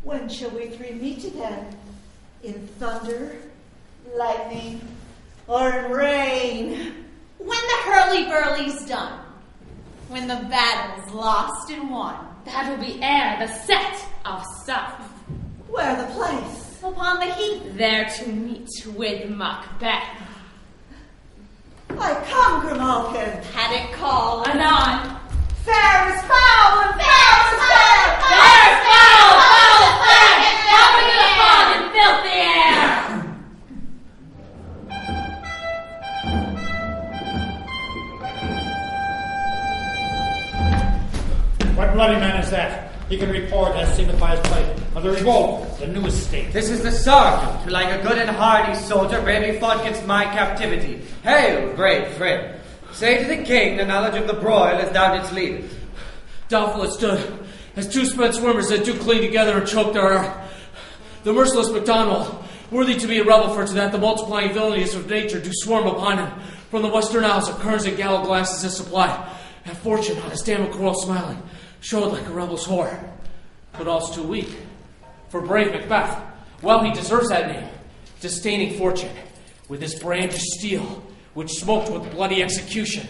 When shall we three meet again? In thunder, lightning, or in rain? When the hurly-burly's done. When the battle's lost and won. That'll be ere the set of sun. Where the place? Upon the heath. There to meet with Macbeth. I come, Grimalkin. Had it called. Anon. Fair is foul and fair is fair. Fair is foul, foul is fair. How are you to fog and filthy air? What bloody man is that? He can report as signifies plate of the revolt, the new estate. This is the sergeant, who like a good and hardy soldier bravely fought against my captivity. Hail, brave friend. Say to the king the knowledge of the broil as thou didst lead it. Doubtful it stood, as two spent swimmers that do cling together and choke their air. The merciless MacDonald, worthy to be a rebel for to that the multiplying villainies of nature do swarm upon him. From the western isles of kerns and gallow glasses his supply, and fortune on his damn coral smiling, showed like a rebel's whore. But all's too weak. For brave Macbeth, well he deserves that name, disdaining fortune, with his brandished steel, which smoked with bloody execution,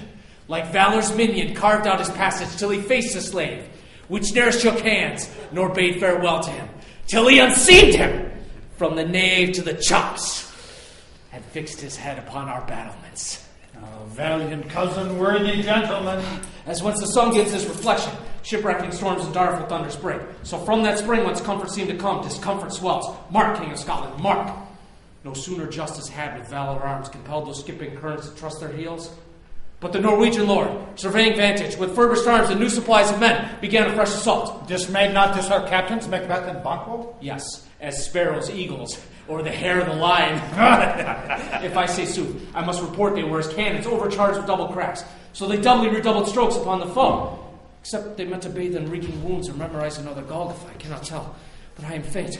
like valor's minion carved out his passage till he faced the slave, which ne'er shook hands, nor bade farewell to him, till he unseamed him from the nave to the chops, and fixed his head upon our battlements. Oh, valiant cousin, worthy gentleman. As whence the sun gives his reflection, shipwrecking storms and direful thunders break. So from that spring whence comfort seemed to come, discomfort swells. Mark, King of Scotland, mark! No sooner justice had with valor arms compelled those skipping currents to trust their heels, but the Norwegian lord, surveying vantage, with furbished arms and new supplies of men, began a fresh assault. Dismayed not this our captains, Macbeth and Banquo? Yes, as sparrows, eagles, or the hare of the lion. If I say sooth, I must report they were as cannons overcharged with double cracks, so they doubly redoubled strokes upon the foe. Except they meant to bathe in reeking wounds or memorize another Golgotha, I cannot tell. But I am faint.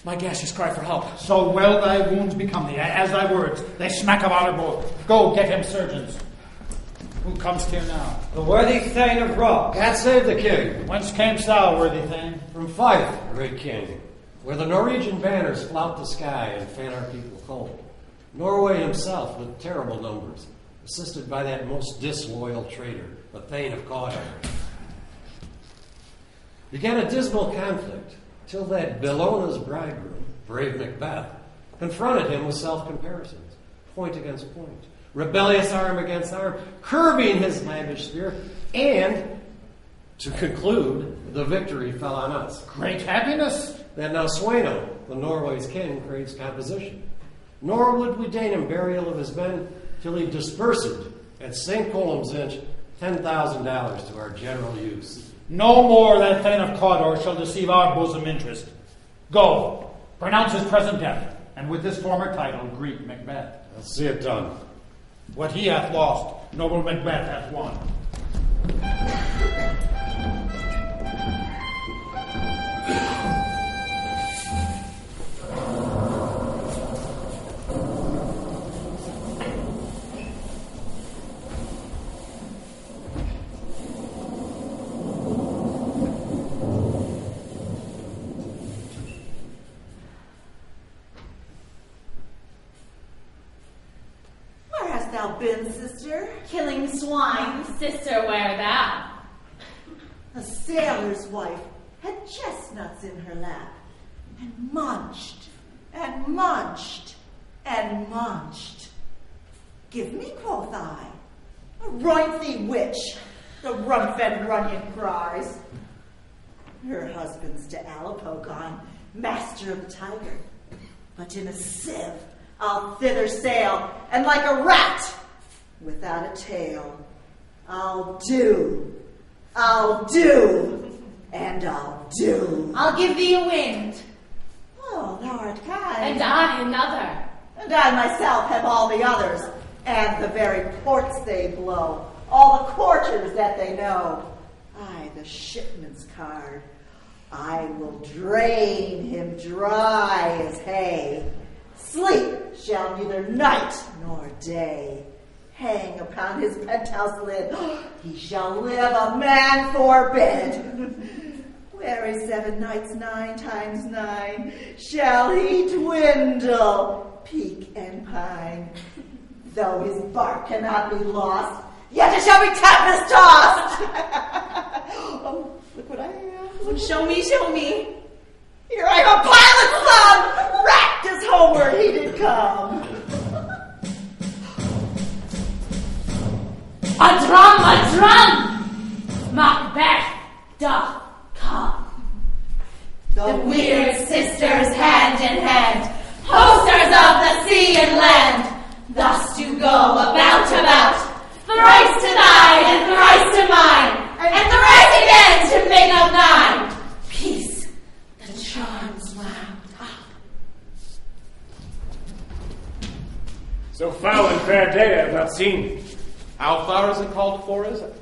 My gaseous cry for help. So well thy wounds become thee, as thy words. They smack of honor both. Go, get him surgeons. Who comes here now? The worthy Thane of Rock. God save the king. Whence camest thou, worthy Thane? From Fife, great king, where the Norwegian banners flout the sky and fan our people cold. Norway himself with terrible numbers, assisted by that most disloyal traitor, the Thane of Cawdor. Began a dismal conflict, till that Bellona's bridegroom, brave Macbeth, confronted him with self-comparisons, point against point, rebellious arm against arm, curbing his lavish spirit, and, to conclude, the victory fell on us. Great happiness! That now Sweno, the Norway's king, craves composition. Nor would we deign him burial of his men till he dispersed at St. Colum's Inch $10,000 to our general use. No more that Thane of Cawdor shall deceive our bosom interest. Go, pronounce his present death, and with this former title greet Macbeth. I'll see it done. What he hath lost, noble Macbeth hath won. Been, sister? Killing swine. Sister, where thou? A sailor's wife had chestnuts in her lap, and munched, and munched, and munched. Give me, quoth I. Roint thee, witch, the run-fed Runyon cries. Her husband's to Alapo gone, master of the tiger, but in a sieve I'll thither sail, and like a rat without a tail, I'll do, and I'll do. I'll give thee a wind. Oh, thou art kind. And I another. And I myself have all the others, and the very ports they blow, all the quarters that they know. I, the shipman's card, I will drain him dry as hay. Sleep shall neither night nor day hang upon his penthouse lid. He shall live a man forbid. With Harry 7 nights 9 times 9, shall he dwindle, peak and pine. Though his bark cannot be lost, yet it shall be tempest tossed. Oh, look what I have. Show me, show me. Here I am, pilot's son, wrapped as homeward he did come. A drum! Macbeth doth come. The weird sisters hand in hand, hosters of the sea and land, thus do go about, thrice to thine and thrice to mine, and thrice again to make up 9. Peace, the charms wound up. So foul and fair day I have not seen. How far is it called for, is it?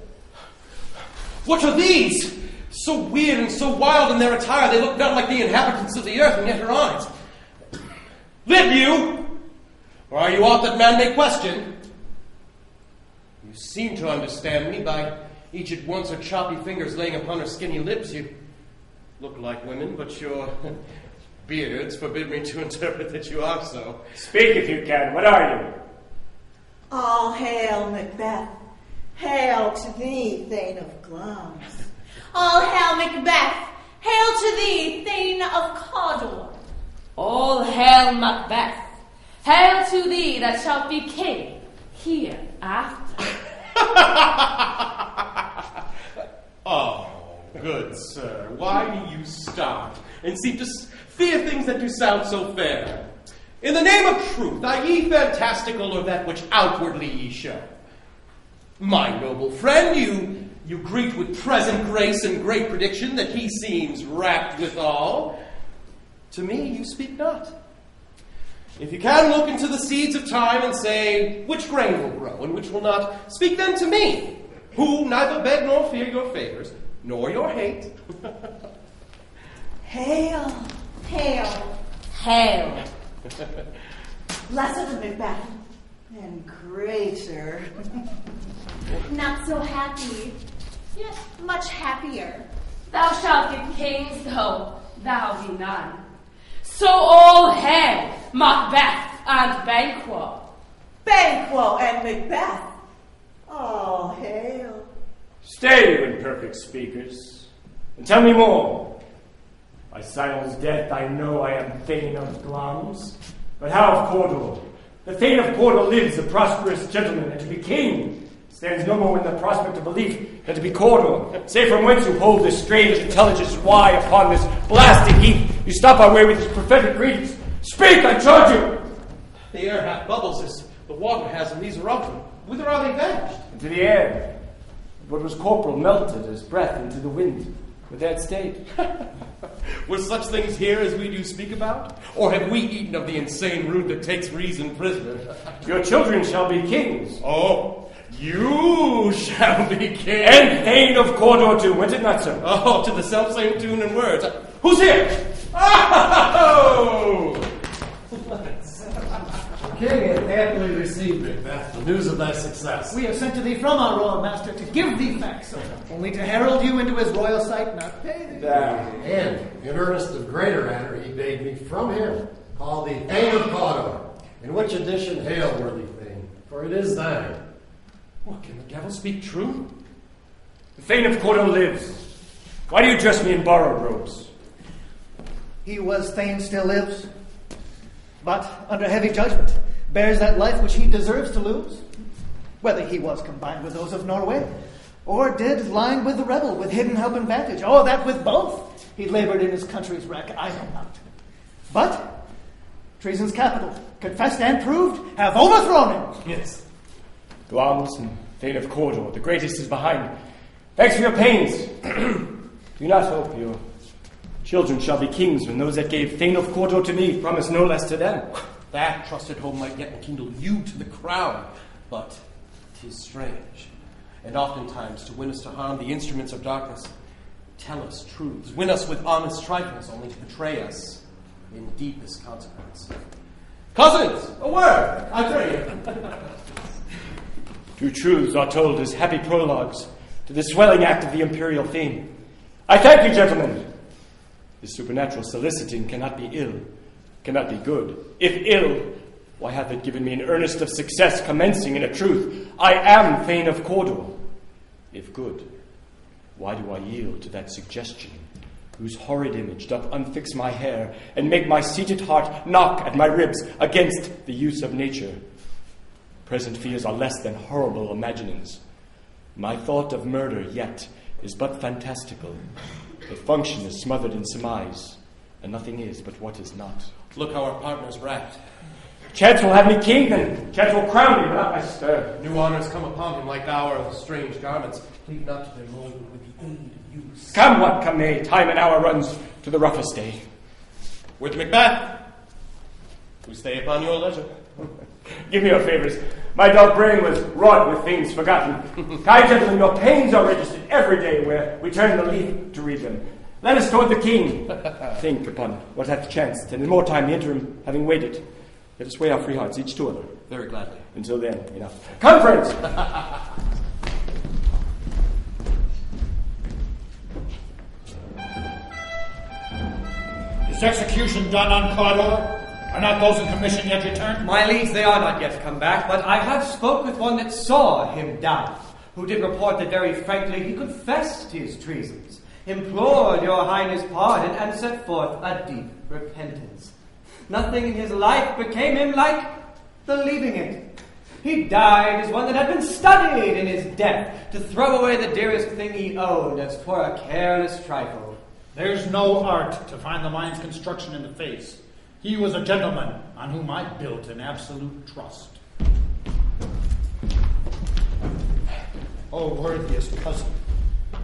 What are these? So weird and so wild in their attire, they look not like the inhabitants of the earth, and yet are on it. Live you? Or are you aught that man may question? You seem to understand me by each at once her choppy fingers laying upon her skinny lips. You look like women, but your beards forbid me to interpret that you are so. Speak if you can. What are you? All hail, Macbeth. Hail to thee, Thane of Glums. All hail Macbeth, hail to thee, Thane of Cawdor. All hail Macbeth. Hail to thee that shalt be king hereafter. Oh, good sir, why do you start and seem to fear things that do sound so fair? In the name of truth, are ye fantastical or that which outwardly ye show? My noble friend, you greet with present grace and great prediction that he seems rapt withal. To me you speak not. If you can look into the seeds of time and say which grain will grow and which will not, speak then to me, who neither beg nor fear your favors, nor your hate. Hail, Hail. Hail. lesser than Macbeth, and greater. Not so happy, yet much happier. Thou shalt get kings, though thou be none. So all hail Macbeth and Banquo. Banquo and Macbeth, all hail. Stay, you imperfect speakers, and tell me more. By Sion's death I know I am Thane of Glums, but how of Cawdor? The Thane of Cawdor lives, a prosperous gentleman, and to be king stands no more in the prospect of belief than to be Cawdor. Say from whence you hold this strange intelligence, why upon this blasted heath you stop our way with these prophetic greetings. Speak, I charge you! The air hath bubbles as the water has, and these are of them. Whither are they vanished? Into the air. What was corporal melted as breath into the wind. With that stayed. Were such things here as we do speak about? Or have we eaten of the insane root that takes reason prisoner? Your children shall be kings. Oh, you shall be king. And Thane of Cawdor too, went it not so? Oh, to the selfsame tune and words. Who's here? Oh! The king hath amply received, Macbeth, the news of thy success. We have sent to thee from our royal master to give thee thanks, only to herald you into his royal sight, not pay thee. And, in earnest of greater honor, he bade me from him call thee Thane of Cawdor, in which addition hail, worthy Thane, for it is thine. What, can the devil speak true? The Thane of Cawdor lives. Why do you dress me in borrowed robes? He who was Thane still lives, but under heavy judgment bears that life which he deserves to lose. Whether he was combined with those of Norway, or did line with the rebel with hidden help and vantage, or that with both he labored in his country's wreck, I know not. But treason's capital, confessed and proved, have overthrown him. Yes. Glums and Thane of Cawdor, the greatest is behind. Thanks for your pains. Do not hope your children shall be kings when those that gave Thane of Cawdor to me promise no less to them. That trusted home might yet enkindle you to the crown, but 'tis strange. And oftentimes, to win us to harm, the instruments of darkness tell us truths, win us with honest trifles, only to betray us in deepest consequence. Cousins, a word, I pray you. True truths are told as happy prologues to the swelling act of the imperial theme. I thank you, gentlemen. His supernatural soliciting cannot be ill, cannot be good. If ill, why hath it given me an earnest of success commencing in a truth? I am Thane of Cawdor. If good, why do I yield to that suggestion, whose horrid image doth unfix my hair, and make my seated heart knock at my ribs against the use of nature? Present fears are less than horrible imaginings. My thought of murder yet is but fantastical. The function is smothered in surmise, and nothing is but what is not. Look how our partner's wrapped. Chance will have me king, and chance will crown me, but not my stir. New honors come upon him like our strange garments. Cleave not to their mold with the aid of use. Come what come may, time and hour runs to the roughest day. With Macbeth, we stay upon your leisure. Give me your favors. My dull brain was wrought with things forgotten. Kind gentlemen, your pains are registered every day where we turn the leaf to read them. Let us toward the king. Think upon what hath chanced, and in more time the interim having waited, let us weigh our free hearts, each to other. Very gladly. Until then, enough. Come, friends! Is execution done on Cawdor? Are not those in commission yet returned? My liege, they are not yet come back, but I have spoke with one that saw him die, who did report that very frankly he confessed his treasons, implored your highness pardon, and set forth a deep repentance. Nothing in his life became him like believing it. He died as one that had been studied in his death, to throw away the dearest thing he owned as for a careless trifle. There's no art to find the mind's construction in the face. He was a gentleman on whom I built an absolute trust. O worthiest cousin,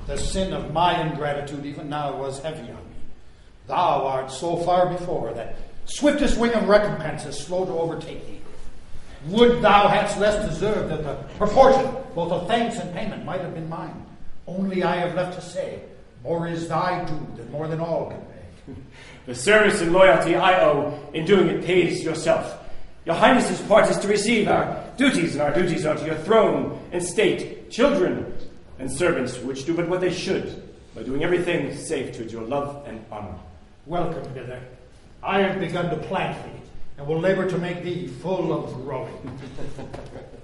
the sin of my ingratitude even now was heavy on me. Thou art so far before that swiftest wing of recompense is slow to overtake thee. Would thou hadst less deserved that the proportion both of thanks and payment might have been mine. Only I have left to say, more is thy due than more than all can pay. The service and loyalty I owe in doing it pays yourself. Your highness's part is to receive our duties, and our duties are to your throne and state, children and servants, which do but what they should, by doing everything safe to your love and honor. Welcome hither. I have begun to plant thee, and will labor to make thee full of growing.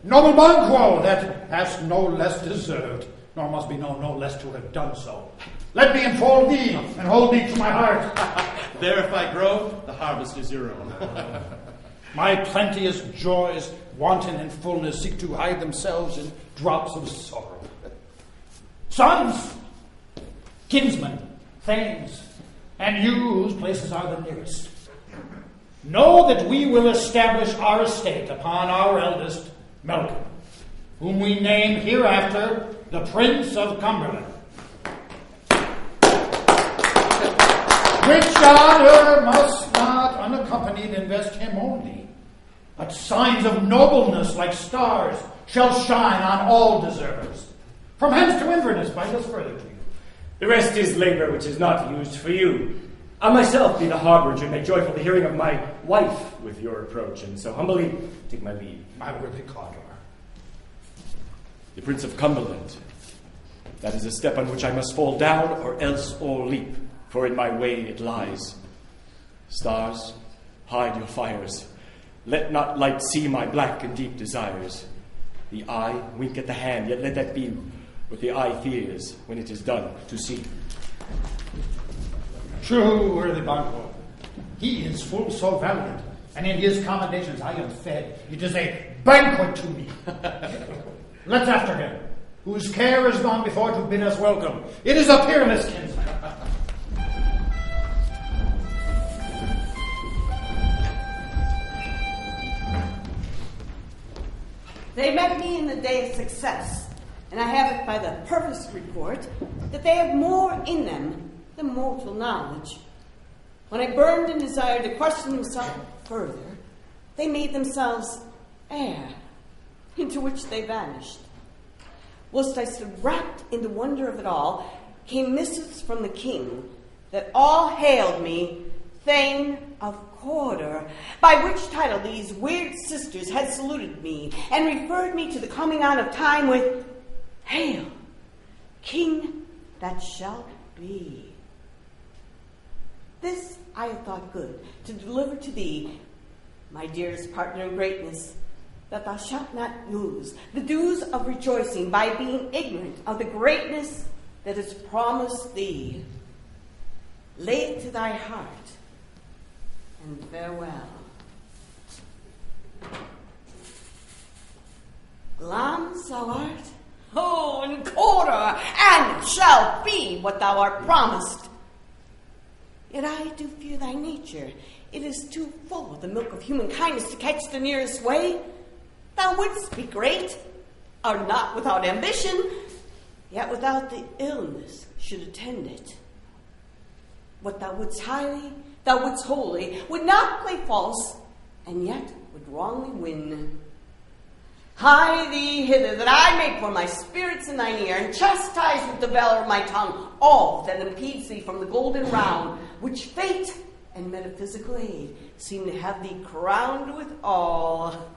Noble Banquo, that hast no less deserved, nor must be known no less to have done so. Let me enfold thee and hold thee to my heart. There, if I grow, the harvest is your own. My plenteous joys, wanton in fullness, seek to hide themselves in drops of sorrow. Sons, kinsmen, thanes, and you whose places are the nearest, know that we will establish our estate upon our eldest, Malcolm, whom we name hereafter the Prince of Cumberland. Which honor must not unaccompanied invest him only, but signs of nobleness like stars shall shine on all deservers. From hence to Inverness bind us further to you. The rest is labor which is not used for you. I myself be the harbinger and make joyful the hearing of my wife with your approach, and so humbly take my leave. My worthy Cawdor. The Prince of Cumberland. That is a step on which I must fall down, or else all leap, for in my way it lies. Stars, hide your fires. Let not light see my black and deep desires. The eye wink at the hand, yet let that be what the eye fears when it is done to see. True, worthy Banquo. He is full so valiant, and in his commendations I am fed. It is a banquet to me. Let's after him, whose care is gone before to bid us welcome. It is a peerless kinsman. They met me in the day of success, and I have it by the purpose report that they have more in them than mortal knowledge. When I burned and desired to question themselves further, they made themselves air, into which they vanished. Whilst I stood wrapped in the wonder of it all, came missives from the king that all hailed me Thane of Cawdor, by which title these weird sisters had saluted me and referred me to the coming on of time with, "Hail, King that shall be." This I have thought good, to deliver to thee, my dearest partner in greatness, that thou shalt not lose the dues of rejoicing by being ignorant of the greatness that is promised thee. Lay it to thy heart, and farewell. Glamis thou art? Oh, and quarter, and shall be what thou art promised. Yet I do fear thy nature. It is too full of the milk of human kindness to catch the nearest way. Thou wouldst be great, are not without ambition, yet without the illness should attend it. What thou wouldst highly, thou wouldst wholly, would not play false, and yet would wrongly win. Hie thee hither, that I may pour my spirits in thine ear, and chastise with the valor of my tongue all that impedes thee from the golden round, which fate and metaphysical aid seem to have thee crowned with all.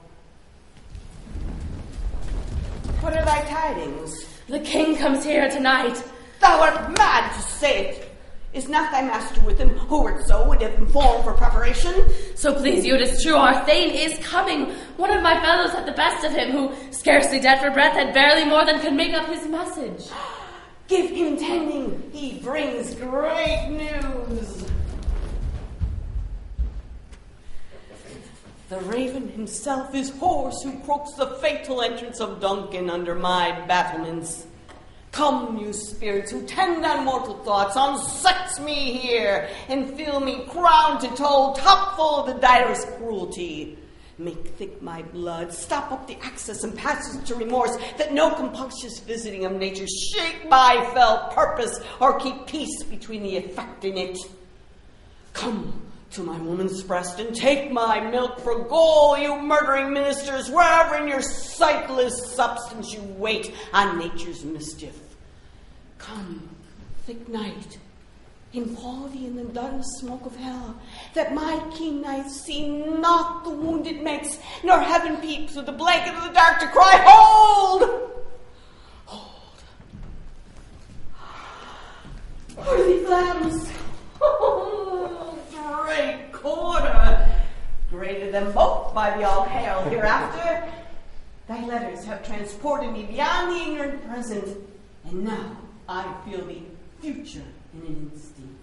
What are thy tidings? The king comes here tonight. Thou art mad to say it. Is not thy master with him, who wert so would have informed for preparation? So please you, it is true, our Thane is coming. One of my fellows had the best of him, who, scarcely dead for breath, had barely more than could make up his message. Give him tending, he brings great news. The raven himself is hoarse, who croaks the fatal entrance of Duncan under my battlements. Come, you spirits who tend on mortal thoughts, unsex me here, and fill me crown to toe, top full of the direst cruelty. Make thick my blood, stop up the access and passage to remorse, that no compunctious visiting of nature shake my fell purpose, or keep peace between the effect in it. Come to my woman's breast, and take my milk for gall, you murdering ministers, wherever in your sightless substance you wait on nature's mischief. Come, thick night, impall thee in the dun smoke of hell, that my keen eyes see not the wound it makes, nor heaven peeps through the blanket of the dark to cry, hold! Hold. Worthy Glamis, oh, great quarter, greater than both by the all-hail hereafter. Thy letters have transported me beyond the ignorant present, and now I feel the future in an instant.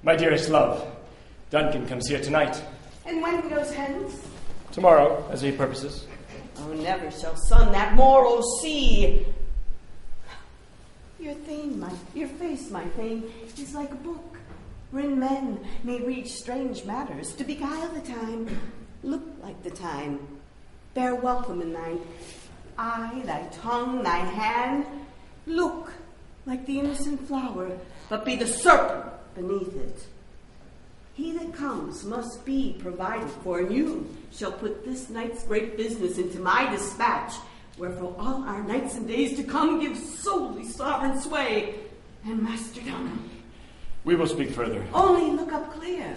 My dearest love, Duncan comes here tonight. And when goes hence? Tomorrow, as he purposes. Oh, never shall sun that morrow see. Your face, my Thane, is like a book, wherein men may read strange matters to beguile the time, look like the time, bear welcome in thine eye, thy tongue, thy hand, look like the innocent flower, but be the serpent beneath it. He that comes must be provided for, and you shall put this night's great business into my dispatch, wherefore all our nights and days to come give solely sovereign sway and masterdom. We will speak further. Only look up clear.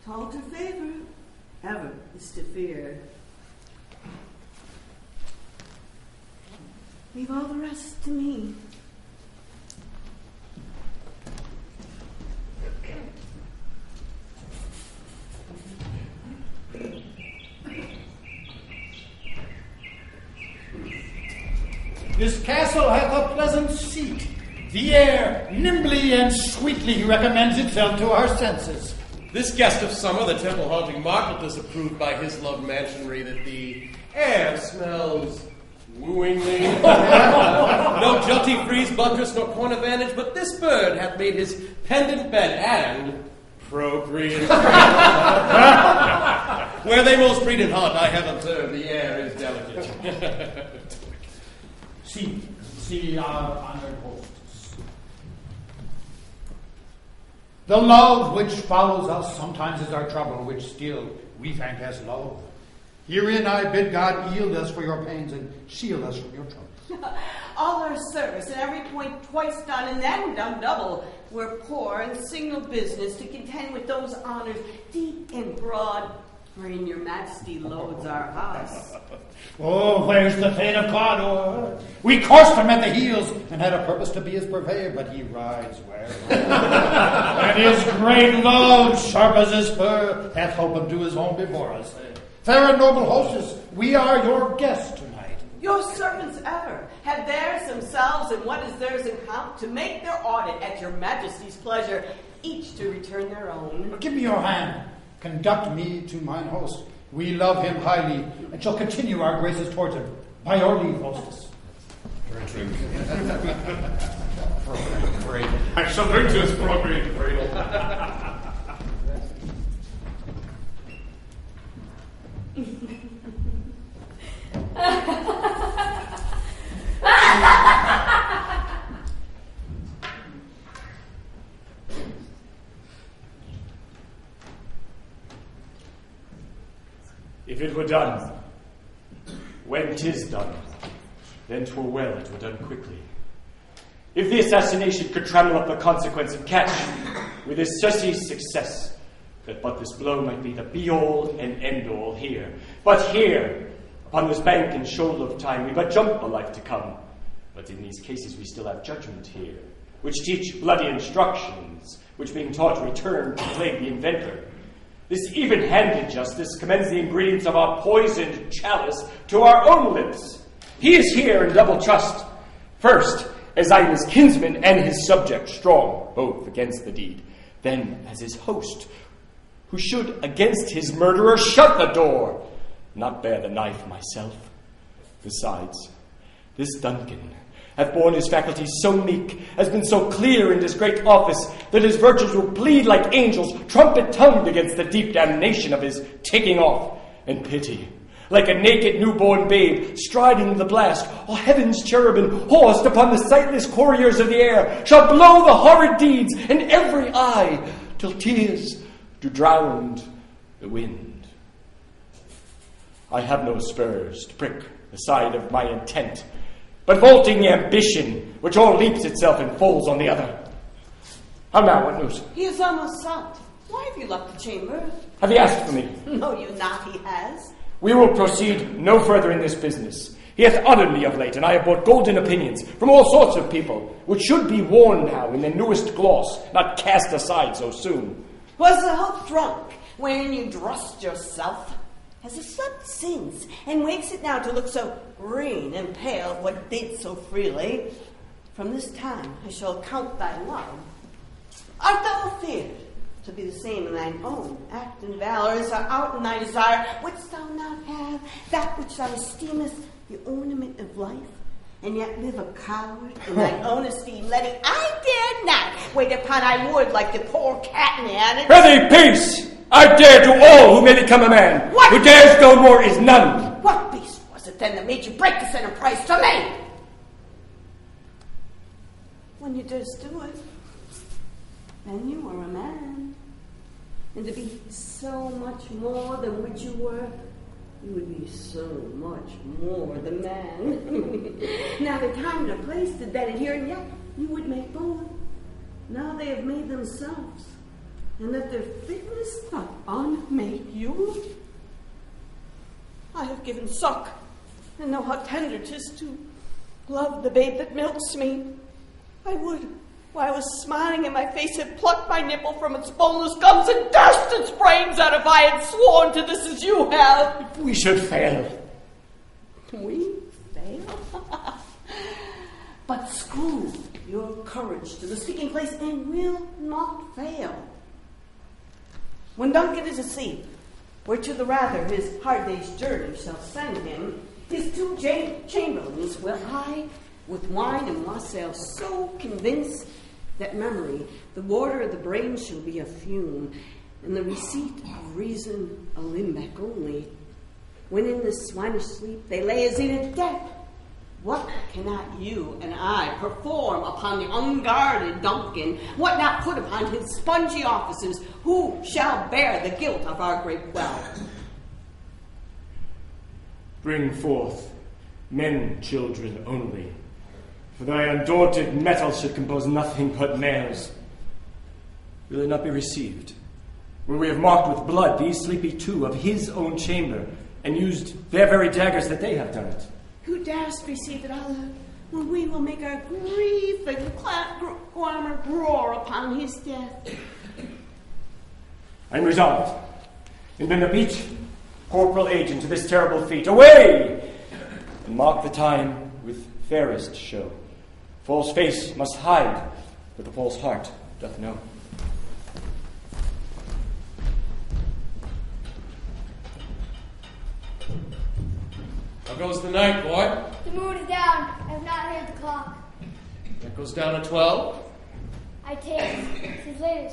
To alter favor, ever is to fear. Leave all the rest to me. This castle hath a pleasant seat. The air nimbly and sweetly recommends itself to our senses. This guest of summer, the temple-haunting Margaret, is approved by his love mansionry that the air smells wooingly. No jilty frieze, buttress, nor corner vantage, but this bird hath made his pendant bed and procreate. Where they most breed and hunt, I have observed the air is delicate. See our honored hostess. The love which follows us sometimes is our trouble, which still we thank as love. Herein I bid God yield us for your pains and shield us from your troubles. All our service and every point twice done and then done double. We're poor and signal business to contend with those honors deep and broad. wherein your majesty loads our house. Oh, where's the Thane of Cawdor? We coursed him at the heels and had a purpose to be his purveyor, but he rides well. And his great load, sharp as his spur, hath helped him to his home before us. Fair and noble hostess, we are your guests tonight. Your servants ever have theirs themselves and what is theirs in count to make their audit at your majesty's pleasure, each to return their own. Give me your hand. Conduct me to mine host. We love him highly, and shall continue our graces towards him. By your leave, hostess. Drink. I shall drink to his appropriate cradle. If it were done, when 'tis done, then 'twere well it were done quickly. If the assassination could trammel up the consequence and catch, with his surcease success, that but this blow might be the be-all and end-all here. But here, upon this bank and shoal of time, we but jump a life to come. But in these cases we still have judgment here, which teach bloody instructions, which being taught return to plague the inventor. This even-handed justice commends the ingredients of our poisoned chalice to our own lips. He is here in double trust. First, as I am his kinsman and his subject, strong both against the deed. Then, as his host, who should against his murderer shut the door, not bear the knife myself. Besides, this Duncan hath borne his faculties so meek, has been so clear in this great office, that his virtues will plead like angels, trumpet-tongued against the deep damnation of his taking off, and pity, like a naked newborn babe, striding the blast, or heaven's cherubim, horsed upon the sightless couriers of the air, shall blow the horrid deeds in every eye, till tears do drown the wind. I have no spurs to prick the side of my intent, but vaulting ambition, which all leaps itself and falls on the other. How now, what news? He is almost out. Why have you left the chamber? Have you asked for me? No, you not, he has. We will proceed no further in this business. He hath honoured me of late, and I have brought golden opinions from all sorts of people, which should be worn now in their newest gloss, not cast aside so soon. Was the hope drunk when you dressed yourself? Has he slept since, and wakes it now to look so green and pale, what did so freely? From this time I shall count thy love. Art thou afeard to be the same in thine own act and valor as are out in thy desire? Wouldst thou not have that which thou esteemest the ornament of life, and yet live a coward in thine own esteem, letting I dare not wait upon I would like the poor catman? Prithee, peace! I dare to all who may become a man. What? Who dares no more is none. What beast was it then that made you break this enterprise to me? When you durst do it, then you were a man. And to be so much more than which you were, you would be so much more the man. Now the time and the place did that adhere, and yet you would make both. Now they have made themselves, and that their fitness not unmake you. I have given suck, and know how tender 'tis to love the babe that milks me. I would, while I was smiling in my face, have plucked my nipple from its boneless gums and dashed its brains out if I had sworn to this as you have. If we should fail. We fail? But screw your courage to the sticking place and will not fail. When Duncan is asleep, where to the rather his hard day's journey shall send him, his two chamberlains will I, with wine and wassail, so convince that memory, the water of the brain, shall be a fume, and the receipt of reason a limbeck only. When in this swinish sleep they lay as in a death, what cannot you and I perform upon the unguarded Duncan? What not put upon his spongy offices? Who shall bear the guilt of our great wealth? Bring forth men, children only, for thy undaunted metal should compose nothing but males. Will it not be received? where we have marked with blood these sleepy two of his own chamber, and used their very daggers that they have done it. Who dares receive it, Allah, when we will make our grief and clamor roar upon his death? I am resolved, and been a beach corporal agent to this terrible feat. Away! And mark the time with fairest show. False face must hide, but the false heart doth know. How goes the night, boy? The moon is down. I have not heard the clock. It goes down at 12. I take since later,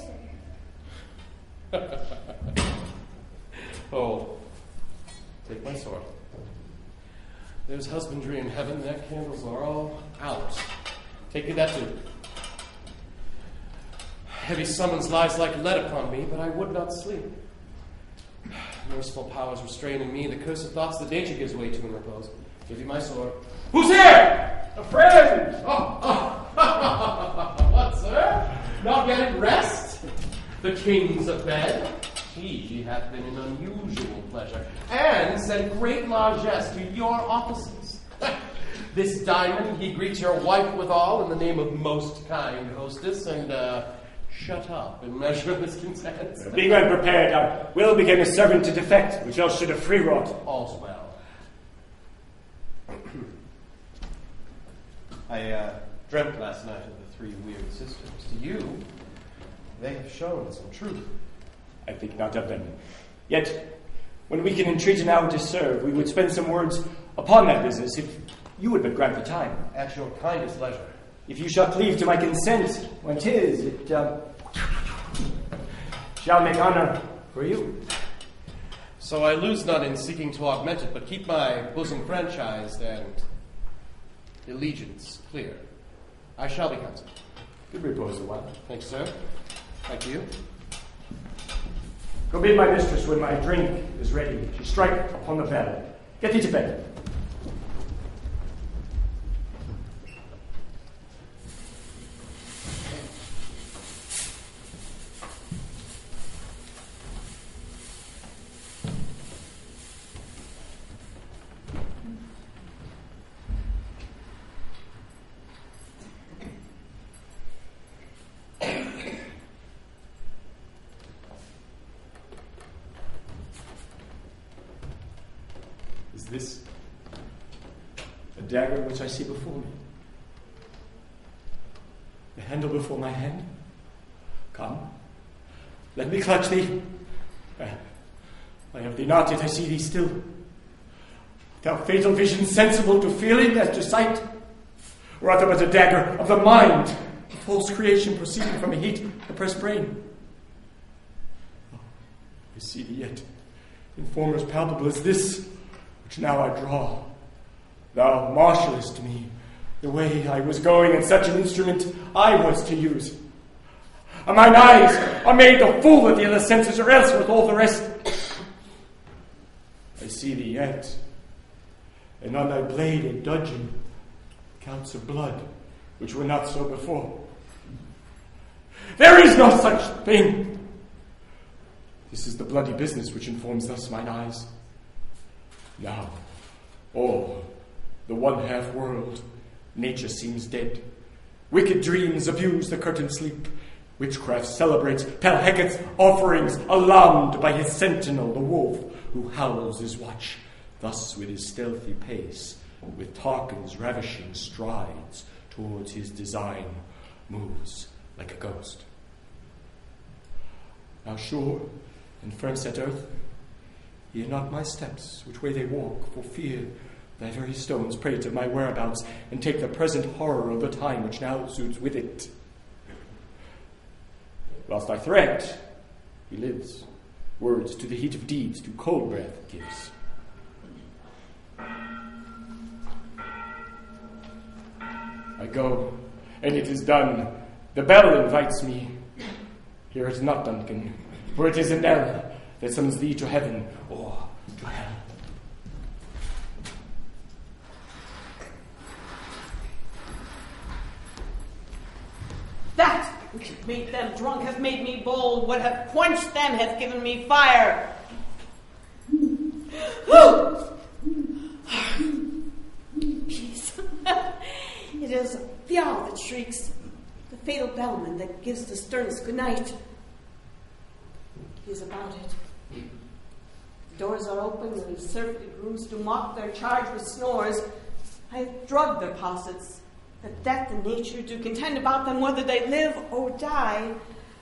sir. Oh, take my sword. There's husbandry in heaven, their candles are all out. Take me that too. Heavy summons lies like lead upon me, but I would not sleep. Merciful powers restrain in me the curse of thoughts that nature gives way to in repose. Give you my sword. Who's here? A friend! What, sir? Not yet at rest? The king's abed. He hath been an unusual pleasure, and sent great largesse to your offices. This diamond he greets your wife withal in the name of most kind hostess, and shut up and measure of his consent. Being unprepared, I will become a servant to defect, which else should have free wrought. All's well. I dreamt last night of the three weird sisters. To you, they have shown some truth. I think not of them. Yet, when we can entreat an hour to serve, we would spend some words upon that business, if you would but grant the time. At your kindest leisure. If you shall cleave to my consent, when 'tis, it shall make honor for you. So I lose not in seeking to augment it, but keep my bosom franchised and allegiance clear. I shall be content. Good repose a while. Thanks, sir. Thank you. Go bid my mistress when my drink is ready. She strike upon the bell. Get thee to bed. Is this a dagger which I see before me? The handle before my hand? Come, let me clutch thee. I have thee not, yet I see thee still. Thou fatal vision, sensible to feeling as to sight, or art thou but a dagger of the mind, a false creation proceeding from a heat oppressed brain? Oh, I see thee yet, in form as palpable as this, which now I draw. Thou marshallest me the way I was going, and such an instrument I was to use. And mine eyes are made the fool of the other senses, or else with all the rest. I see thee yet, and on thy blade a dudgeon, counts of blood, which were not so before. There is no such thing. This is the bloody business which informs thus mine eyes. Now, all the one-half world, nature seems dead. Wicked dreams abuse the curtained sleep. Witchcraft celebrates pale Hecate's offerings, alarmed by his sentinel, the wolf, who howls his watch. Thus with his stealthy pace, with Tarquin's ravishing strides, towards his design, moves like a ghost. Now sure, and friends at earth, hear not my steps, which way they walk, for fear thy very stones prate of my whereabouts, and take the present horror of the time which now suits with it. Whilst I threat, he lives. Words to the heat of deeds, to cold breath gives. I go, and it is done. The bell invites me. Hear it not, Duncan, for it is a knell that summons thee to heaven or to hell. That Which have made them drunk, have made me bold. What have quenched them hath given me fire. Peace. It is the owl that shrieks, the fatal bellman that gives the sternest good night. He is about it. The doors are open, and the surfeited rooms do mock their charge with snores. I have drugged their possets, that death and nature do contend about them whether they live or die.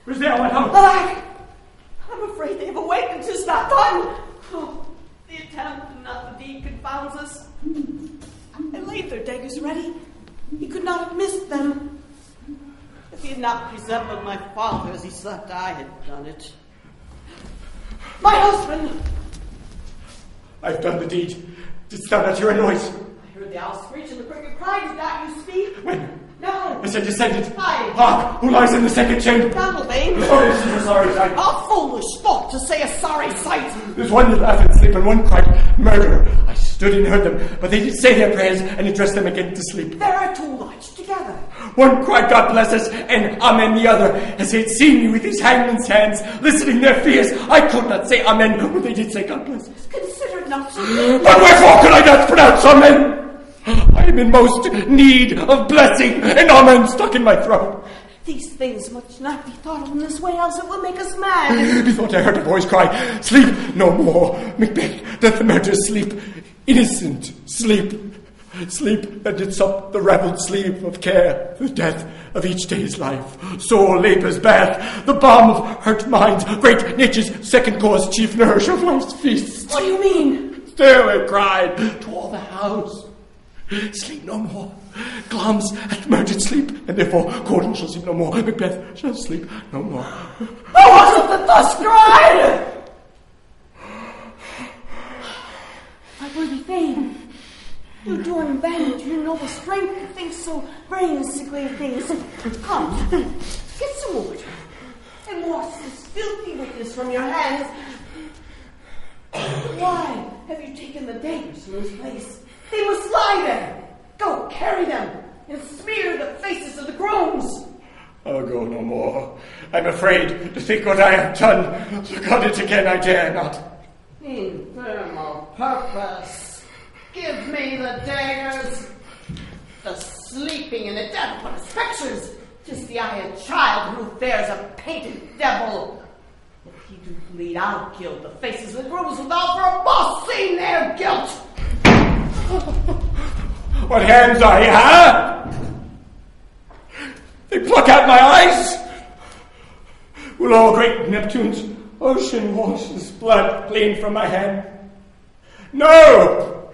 Who's there? What home? Alack! I'm afraid they have awakened. 'Tis not done. Oh, the attempt and not the deed confounds us. I laid their daggers ready. He could not have missed them. If he had not resembled my father as he slept, I had done it. My husband! I've done the deed. Didst thou not hear a noise? I heard the owl screech and the cricket cry. Did not you speak? When? No. I said descendant. Aye. Hark! Who lies in the second chamber? Donalbain. Oh, this is a sorry sight. A foolish thought to say a sorry sight. There's one that laughed in sleep and one cried, murder. I stood and heard them, but they did say their prayers and addressed them again to sleep. There are two lodged together. One cried, God bless us, and amen the other, as they had seen me with his hangman's hands, listening their fears. I could not say amen when they did say God bless us. Consider it not so. But wherefore could I not pronounce amen? I am in most need of blessing, and amen stuck in my throat. These things must not be thought of in this way, else it will make us mad. Methought I heard a voice cry, sleep no more. Macbeth, let the murderers sleep. Innocent, sleep. Sleep that did sup the ravelled sleep of care, the death of each day's life. Sore labour's bath, the balm of hurt minds, great nature's second cause, chief nourish of life's feast. What do you mean? Still it cried to all the house, sleep no more. Glamis hath murdered sleep, and therefore Gordon shall sleep no more. Macbeth shall sleep no more. Who was it that thus cried? My worthy Thane, you do in vain to your noble strength to think so very sickly of things. Come, get some water, and wash this filthy witness from your hands. Why have you taken the daggers from his place? They must lie there. Go, carry them, and smear the faces of the grooms. I'll go no more. I'm afraid to think what I have done. Forgot it again, I dare not. Infernal purpose. Give me the daggers. The sleeping and the death upon his pictures. 'Tis the eye of child who bears a painted devil. If he do bleed, I'll gild the faces of the grooms without for a boss seen their guilt. What hands are ye, huh? They pluck out my eyes. Will all great Neptune's ocean wash this blood clean from my hand? No!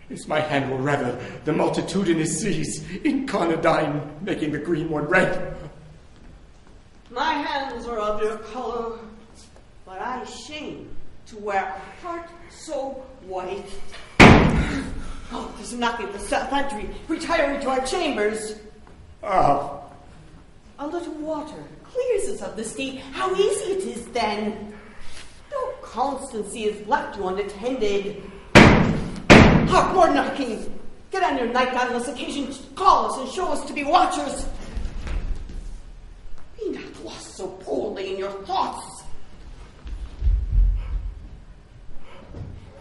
Yes, my hand will revel the multitudinous seas, incarnadine, making the green one red. My hands are of your color, but I shame to wear a heart so white. Oh, there's nothing at the south entry. Retire into our chambers. Oh. A little water clears us of this deed. How easy it is then. No constancy has left you unattended. Hark, more knocking. Get on your nightgown on this occasion. Call us and show us to be watchers. Be not lost so poorly in your thoughts.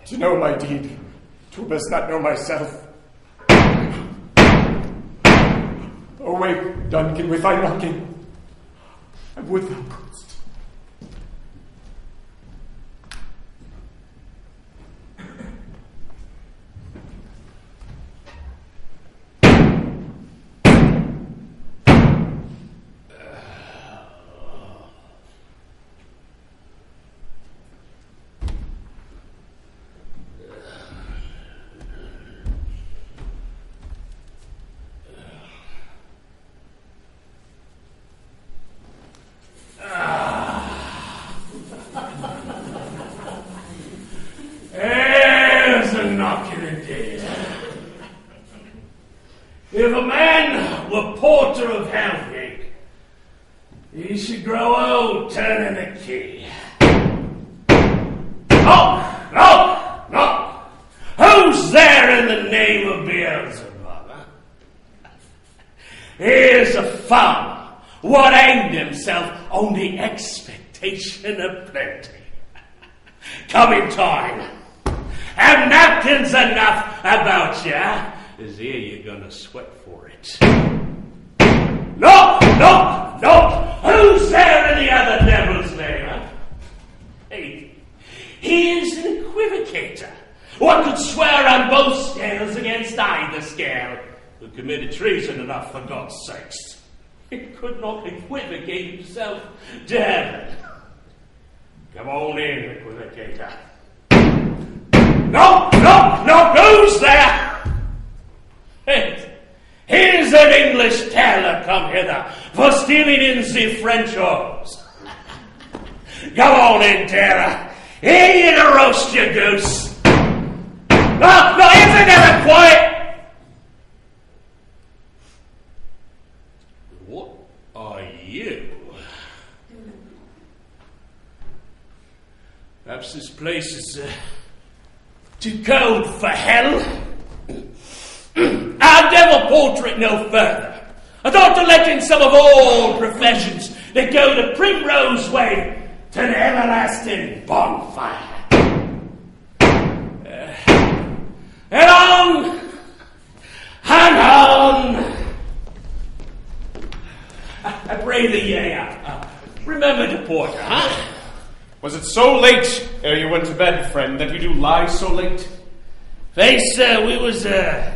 To know my deed, to best not know myself. Awake, Duncan, with thy knocking. I would thou couldst. If a man were porter of Helgate, he should grow old turning the key. Knock! Knock! Knock! Who's there in the name of Beelzebub? Here's a farmer what aimed himself on the expectation of plenty. Come in time. Have napkins enough about ya? Is here you're gonna sweat for it. Knock, knock, knock! Who's there in the other devil's name? Huh? Hey, he is an equivocator. One could swear on both scales against either scale. Who committed treason enough, for God's sakes. He could not equivocate himself to heaven. Come on in, equivocator. Knock, knock, knock! Who's there? Here's an English tailor come hither for stealing in the French oars. Come on in, tailor. Here you to roast your goose. No, isn't there quiet? What are you? Perhaps this place is too cold for hell. Our devil portrait no further. I thought to let in some of all professions that go the primrose way to the everlasting bonfire. And on! And on! I pray thee, yea, remember the porter, huh? Was it so late ere you went to bed, friend, that you do lie so late? Faith, sir, we was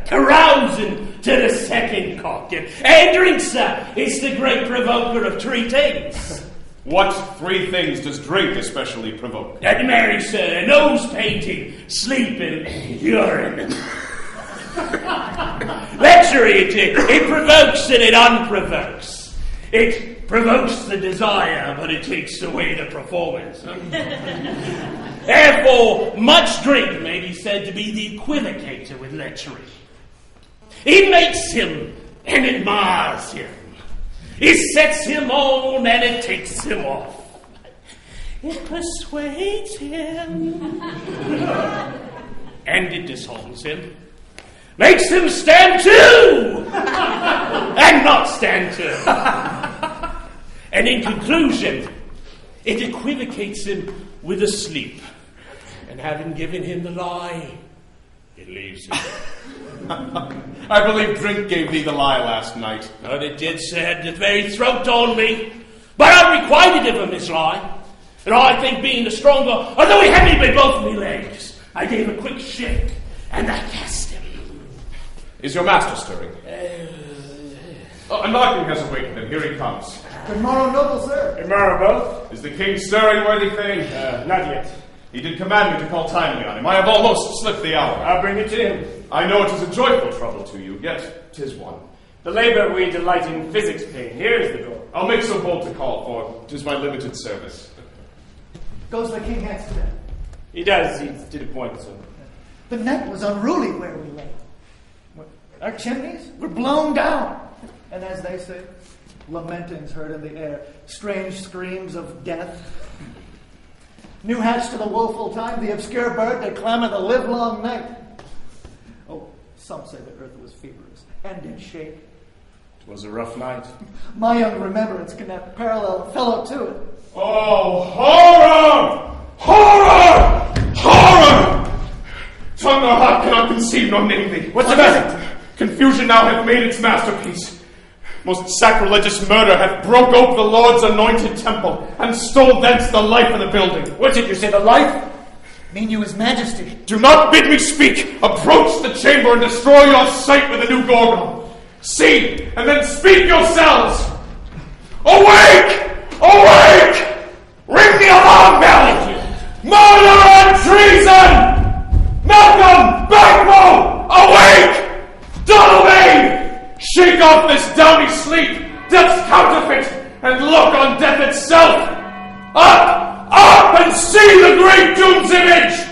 carousing to the second cock, and drink, sir, it's the great provoker of 3 things. What 3 things does drink especially provoke? That marry, sir, nose painting, sleeping, urine. Lechery, it provokes and it unprovokes. It provokes the desire, but it takes away the performance. Therefore, much drink may be said to be the equivocator with lechery. It makes him and it mars him. It sets him on and it takes him off. It persuades him. And it disarms him. Makes him stand to and not stand to. And in conclusion, it equivocates him with a sleep. And having given him the lie, it leaves him. I believe drink gave thee the lie last night. But it did, sir, had the very throat on me. But I requited of him his lie. And I think being the stronger, although he had me by both my legs, I gave a quick shake, and I cast him. Is your master stirring? A knocking has awakened him. Here he comes. Good morrow, noble sir. Good morrow, both. Is the king stirring, worthy thing? Not yet. He did command me to call timely on him. I have almost slipped the hour. I'll bring it to him. I know it is a joyful trouble to you, yet 'tis one. The labor we delight in physics pain. Here is the door. I'll make so bold to call, for 'tis my limited service. Goes the king hence to bed. He does. He did appoint so. The net was unruly where we lay. Our chimneys were blown down. And as they say, lamentings heard in the air, strange screams of death. New hatch to the woeful time, the obscure bird that clamor the livelong night. Oh, some say the earth was feverous and did shake. It was a rough night. My young remembrance cannot parallel fellow to it. Oh, horror! Horror! Horror! Tongue or heart cannot conceive nor name thee. What's the matter? Confusion now hath made its masterpiece. Most sacrilegious murder hath broke ope the Lord's anointed temple, and stole thence the life of the building. What did you say, the life? Mean you his majesty. Do not bid me speak. Approach the chamber and destroy your sight with a new Gorgon. See, and then speak yourselves. Awake! Awake! Ring the alarm bell! Murder and treason! Malcolm! Bagwell! Awake! Donalbain! Shake off this downy sleep, death's counterfeit, and look on death itself! Up! Up! And see the great doom's image!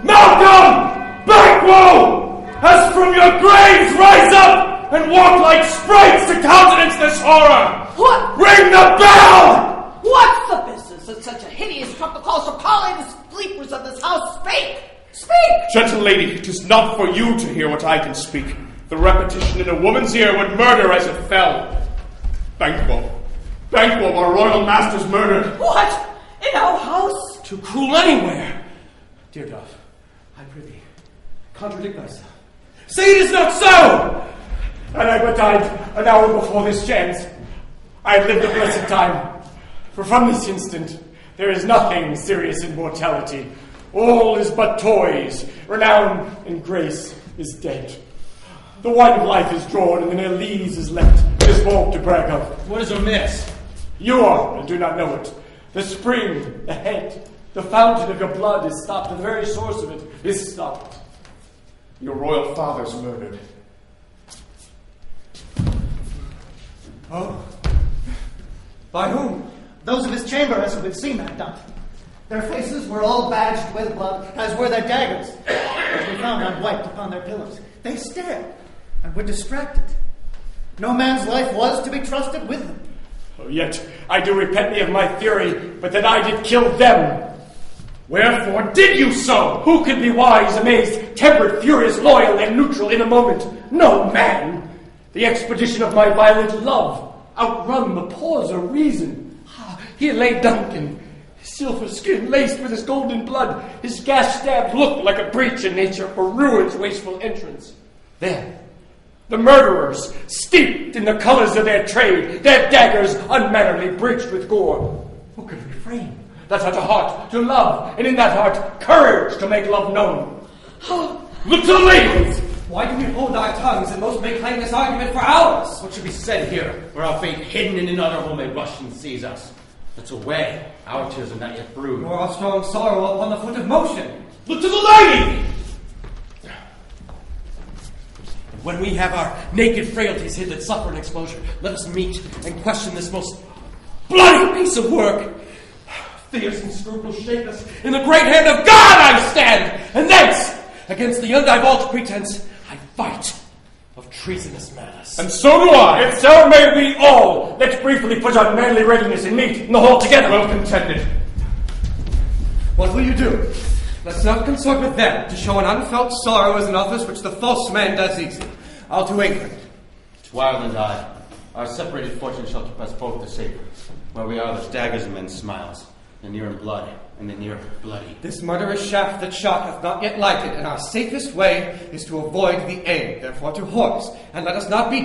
Malcolm! Bagwell! As from your graves rise up, and walk like sprites to countenance this horror! What? Ring the bell! What's the business that such a hideous trumpet calls for calling the sleepers of this house? Speak! Speak! Gentle lady, it is not for you to hear what I can speak. The repetition in a woman's ear would murder as it fell. Banquo, our royal master's murdered. What? In our house? Too cruel anywhere. Dear dove, I prithee, contradict thyself. Say it is not so! And I but died an hour before this chance. I have lived a blessed time. For from this instant, there is nothing serious in mortality. All is but toys. Renown and grace is dead. The wine of life is drawn, and an Elise is left this vault to brag of. What is amiss? You are, and do not know it. The spring, the head, the fountain of your blood is stopped. The very source of it is stopped. Your royal father's murdered. Oh. By whom? Those of his chamber as who had seen that done. Their faces were all badged with blood, as were their daggers, which we found unwiped upon their pillows. They stared and were distracted. No man's life was to be trusted with them. Oh, yet I do repent me of my fury, but that I did kill them. Wherefore did you so? Who could be wise, amazed, tempered, furious, loyal, and neutral in a moment? No man. The expedition of my violent love outrun the pause of reason. Here lay Duncan, his silver skin laced with his golden blood, his gash stabbed look like a breach in nature, or ruin's wasteful entrance. Then, the murderers, steeped in the colors of their trade, their daggers unmannerly breached with gore. Who could refrain? That had a heart to love, and in that heart, courage to make love known. Look to the ladies! Why do we hold our tongues and most make claim this argument for ours? What should be said here, where our fate hidden and inutterable may rush and seize us? Let's away. Our tears are not yet brewed. Nor our strong sorrow upon the foot of motion. Look to the lady! When we have our naked frailties hid that suffer an exposure, let us meet and question this most bloody piece of work. Fears and scruples shake us. In the great hand of God I stand, and thence, against the undivulged pretense, I fight of treasonous malice. And so do I. If so may we all. Let's briefly put on manly readiness and meet in the hall together. Well contended. What will you do? Let's not consort with them to show an unfelt sorrow as an office which the false man does easy. I'll to England. To Ireland I. Our separated fortune shall keep us both to safer. Where we are, the daggers of men's smiles. The near in blood, and the near bloody. This murderous shaft that shot hath not yet lighted, and our safest way is to avoid the aim, therefore to horse, and let us not be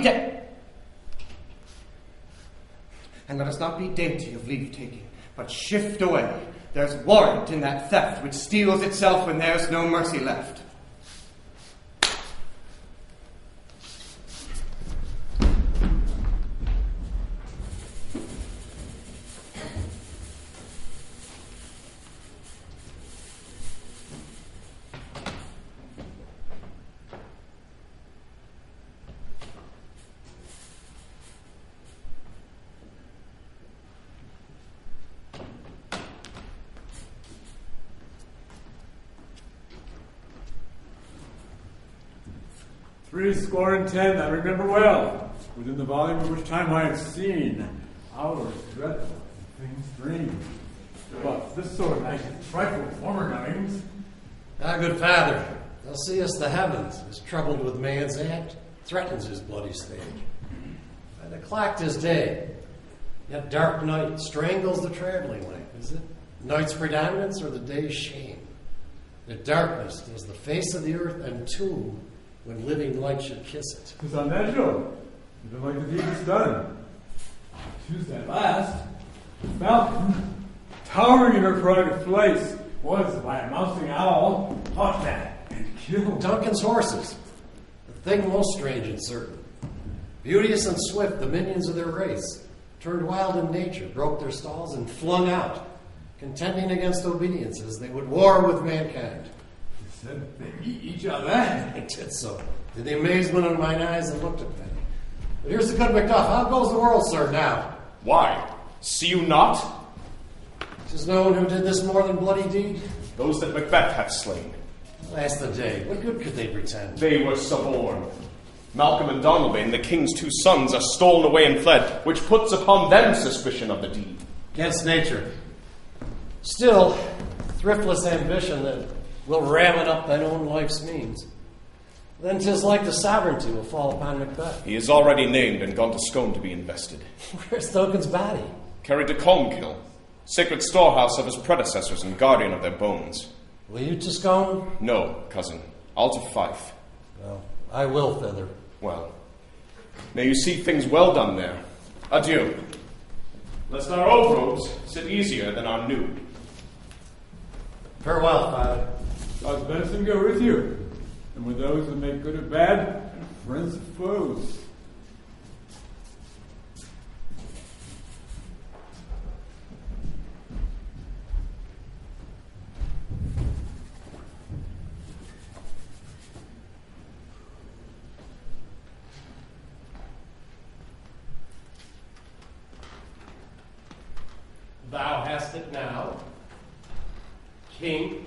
dainty of leave taking, but shift away. There's warrant in that theft which steals itself when there's no mercy left. Threescore and 10, I remember well, within the volume of which time I have seen hours dreadful and things strange. But this sort of night is trifle with former knowings. Our good father, thou seest the heavens, is troubled with man's act, threatens his bloody stage. By the clock 'tis day, yet dark night strangles the traveling light. Is it night's predominance or the day's shame? The darkness does the face of the earth entomb when living light should kiss it. 'Tis unnatural, even like the deed is done. Tuesday at last, the falcon, towering in her pride of place, was by a mousing owl caught that and killed. Duncan's horses, the thing most strange and certain. Beauteous and swift, the minions of their race, turned wild in nature, broke their stalls, and flung out, contending against obediences, they would war with mankind. They said they eat each other. I did so. To the amazement of mine eyes, I looked at them. But here's the good Macduff. How goes the world, sir, now? Why? See you not? 'Tis known who did this more than bloody deed. Those that Macbeth hath slain. Last the day, what good could they pretend? They were suborned. Malcolm and Donalbain, the king's two sons, are stolen away and fled, which puts upon them suspicion of the deed. Against nature. Still, thriftless ambition that will ram it up thine own life's means. Then 'tis like the sovereignty will fall upon Macbeth. He is already named and gone to Scone to be invested. Where's Thokin's body? Carried to Colmkill, sacred storehouse of his predecessors and guardian of their bones. Will you to Scone? No, cousin. I'll to Fife. No, I will thither. Well, may you see things well done there. Adieu. Lest our old robes sit easier than our new. Farewell, Father. God's benison go with you, and with those that make good or bad, friends and foes. Thou hast it now. King,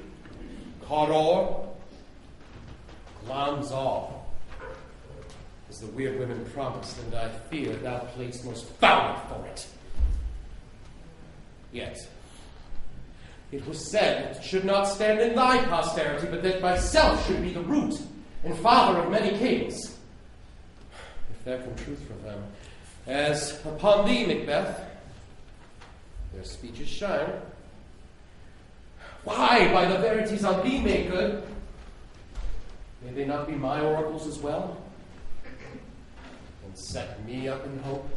Coror, Glams all. As the weird women promised, and I fear thou playest most foully for it. Yet, it was said it should not stand in thy posterity, but that myself should be the root and father of many kings. If there come truth from them, as upon thee, Macbeth, their speeches shine. Why, by the verities on thee made good, may they not be my oracles as well, and set me up in hope?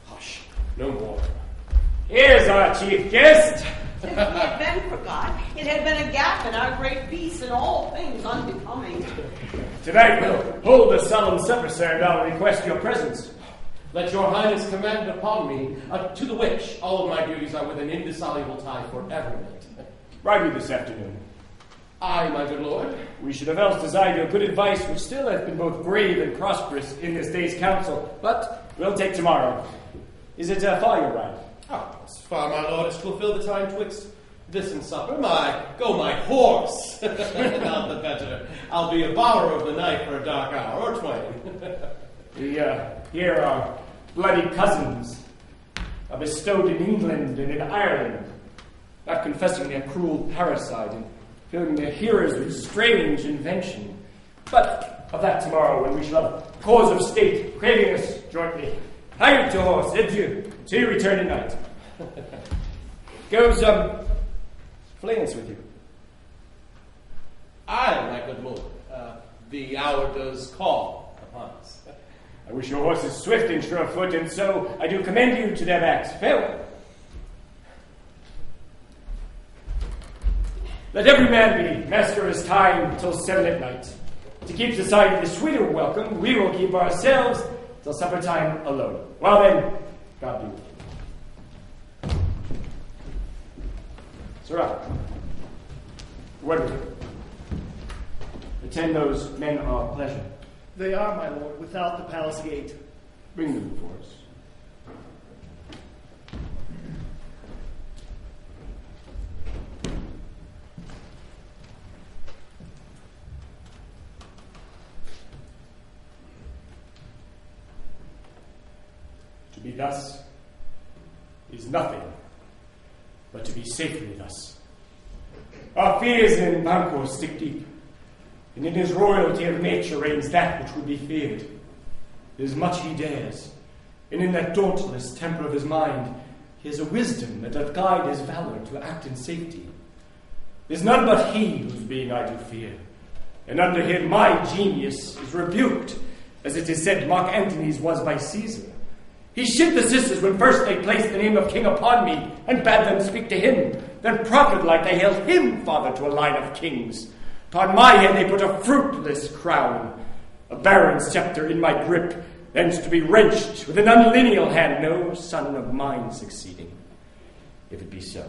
Hush, no more. Here's our chief guest. If we had been forgot, it had been a gap in our great peace and all things unbecoming. Tonight we'll hold a solemn supper, sir, and I'll request your presence. Let your highness command upon me, to the which all of my duties are with an indissoluble tie forever linked. Ride me this afternoon. Aye, my good lord. We should have else desired your good advice, which still hath been both grave and prosperous in this day's council. But we'll take tomorrow. Is it far your ride? Oh, as far, my lord, as fulfill the time twixt this and supper. My horse. Not the better. I'll be a borrower of the night for a dark hour or twain. Here are bloody cousins, are bestowed in England and in Ireland, not confessing their cruel parricide and filling their hearers with strange invention. But of that tomorrow, when we shall have cause of state craving us jointly. Hire to horse, adieu, till you return at night. Goes, Flames with you. Aye, my good lord. The hour does call upon us. I wish your horses swift and sure of foot, and so I do commend you to their backs. Farewell. Let every man be master of his time till 7 at night. To keep society the sweeter welcome, we will keep ourselves till supper time alone. Well then, God be with you. Sirrah, word with you. Attend those men our pleasure. They are, my lord, without the palace gate. Bring them before us. To be thus is nothing but to be safely thus. Our fears in Banquo stick deep, and in his royalty of nature reigns that which would be feared. There's much he dares, and in that dauntless temper of his mind, he has a wisdom that doth guide his valor to act in safety. There's none but he whose being I do fear, and under him my genius is rebuked, as it is said Mark Antony's was by Caesar. He shipped the sisters when first they placed the name of king upon me, and bade them speak to him. Then prophet-like they hailed him father to a line of kings. Upon my head they put a fruitless crown, a barren scepter in my grip, thence to be wrenched with an unlineal hand, no son of mine succeeding, if it be so.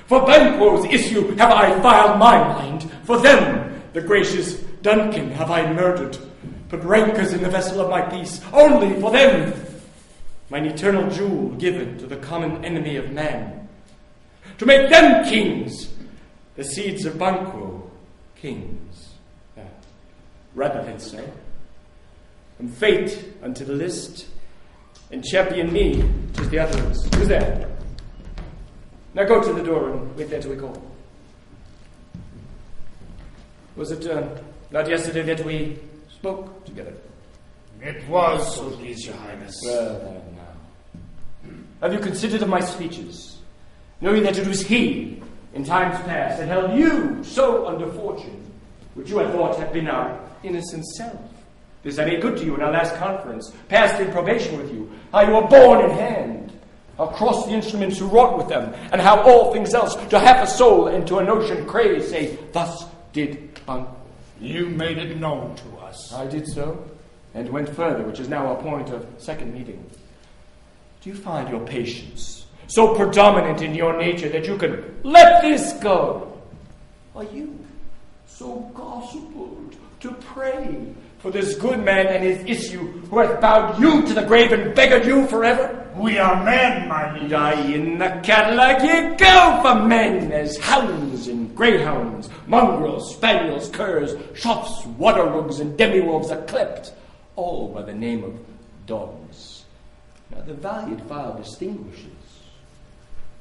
For Banquo's issue have I filed my mind, for them the gracious Duncan have I murdered, put rancors in the vessel of my peace, only for them, mine eternal jewel given to the common enemy of man, to make them kings, the seeds of Banquo kings, rather than so. From fate unto the list, and champion me, 'tis the others. Who's there? Now go to the door and wait there till we call. Was it not yesterday that we spoke together? It was, so please your highness. Well, then now. Have you considered of my speeches, knowing that it was he, in times past, that held you so under fortune, which you had thought had been our innocent self? This I made good to you in our last conference, passed in probation with you, how you were born in hand, how crossed the instruments who wrought with them, and how all things else, to half a soul and to a notion crazed, say, thus did Banquo. You made it known to us. I did so, and went further, which is now our point of second meeting. Do you find your patience so predominant in your nature that you can let this go? Are you so gospeled to pray for this good man and his issue, who hath bowed you to the grave and beggared you forever? We are men, my liege. Die in the Cadillac ye go for men, as hounds and greyhounds, mongrels, spaniels, curs, choughs, water-rugs, and demi-wolves are clipped, all by the name of dogs. Now the valiant file distinguishes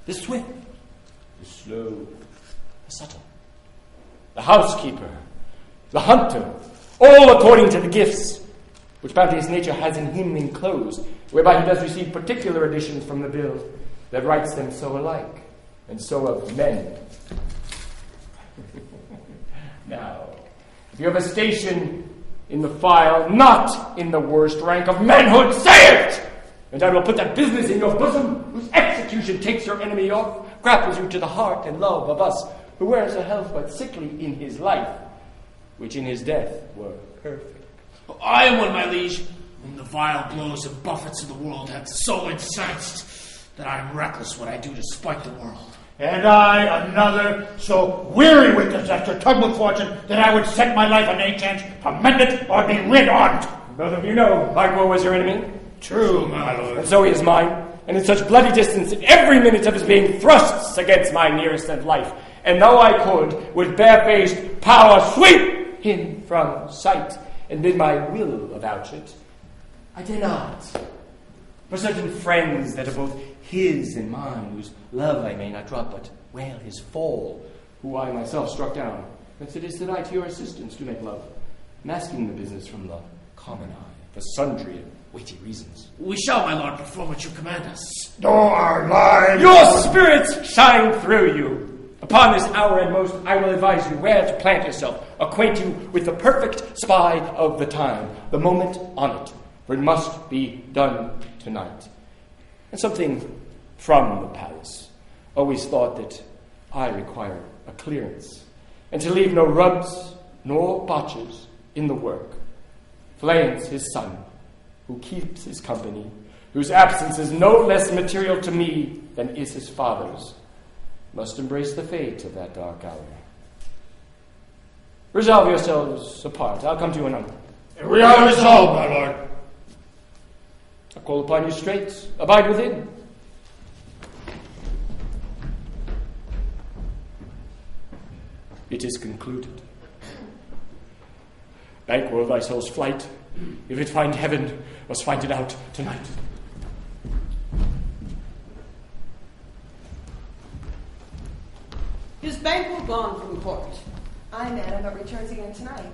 the swift, the slow, the subtle, the housekeeper, the hunter, all according to the gifts which bounteous nature has in him enclosed, whereby he does receive particular additions from the bill that writes them so alike, and so of men. Now, if you have a station in the file, not in the worst rank of manhood, say it! And I will put that business in your bosom, whose execution takes your enemy off, grapples you to the heart and love of us, who wears a health but sickly in his life, which in his death were perfect. I am one, my liege, whom the vile blows and buffets of the world hath so incensed that I am reckless what I do to spite the world. And I, another, so weary with this after tug with fortune, that I would set my life on any chance to mend it or be rid on't. Both of you know Banquo was your enemy. True, my lord. And so he is mine, and in such bloody distance, in every minute of his being thrusts against my nearest of life. And though I could, with barefaced power, sweep him from sight, and bid my will avouch it, I dare not. For certain friends that are both his and mine, whose love I may not drop, but wail his fall, who I myself struck down, whence it is that I to your assistance do make love, masking the business from the common eye, for sundry and weighty reasons. We shall, my lord, perform what you command us. Though our lives... Your spirits shine through you. Upon this hour and most, I will advise you where to plant yourself, acquaint you with the perfect spy of the time, the moment on it, for it must be done tonight. And something from the palace. Always thought that I require a clearance, and to leave no rubs nor botches in the work. Flames, his son, who keeps his company, whose absence is no less material to me than is his father's, must embrace the fate of that dark hour. Resolve yourselves apart. I'll come to you anon. We are resolved, my lord. I call upon you straight. Abide within. It is concluded. Banquo of thy soul's flight, if it find heaven, must find it out tonight. Is Banquo gone from court? Aye, madam, but returns again tonight.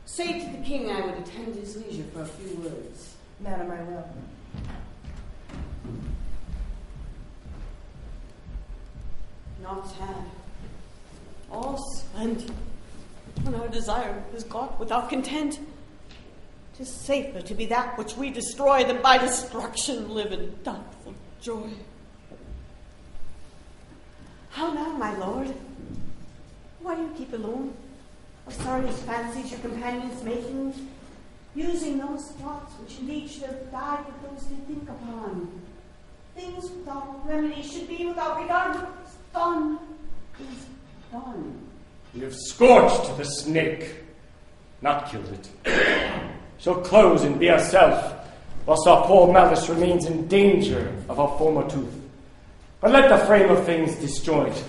Say to the king I would attend his leisure for a few words. Madam, I will. Not sad. All splendid. When our desire is got without content, 'tis safer to be that which we destroy than by destruction live in depth of joy. How now, my lord? Why do you keep alone? Of sorriest fancies your companions making, using those thoughts which indeed should have died with those they think upon. Things without remedy should be without regard. What's done is done. You have scorched the snake, not killed it. So close and be ourself, whilst our poor malice remains in danger of our former tooth. But let the frame of things disjoint.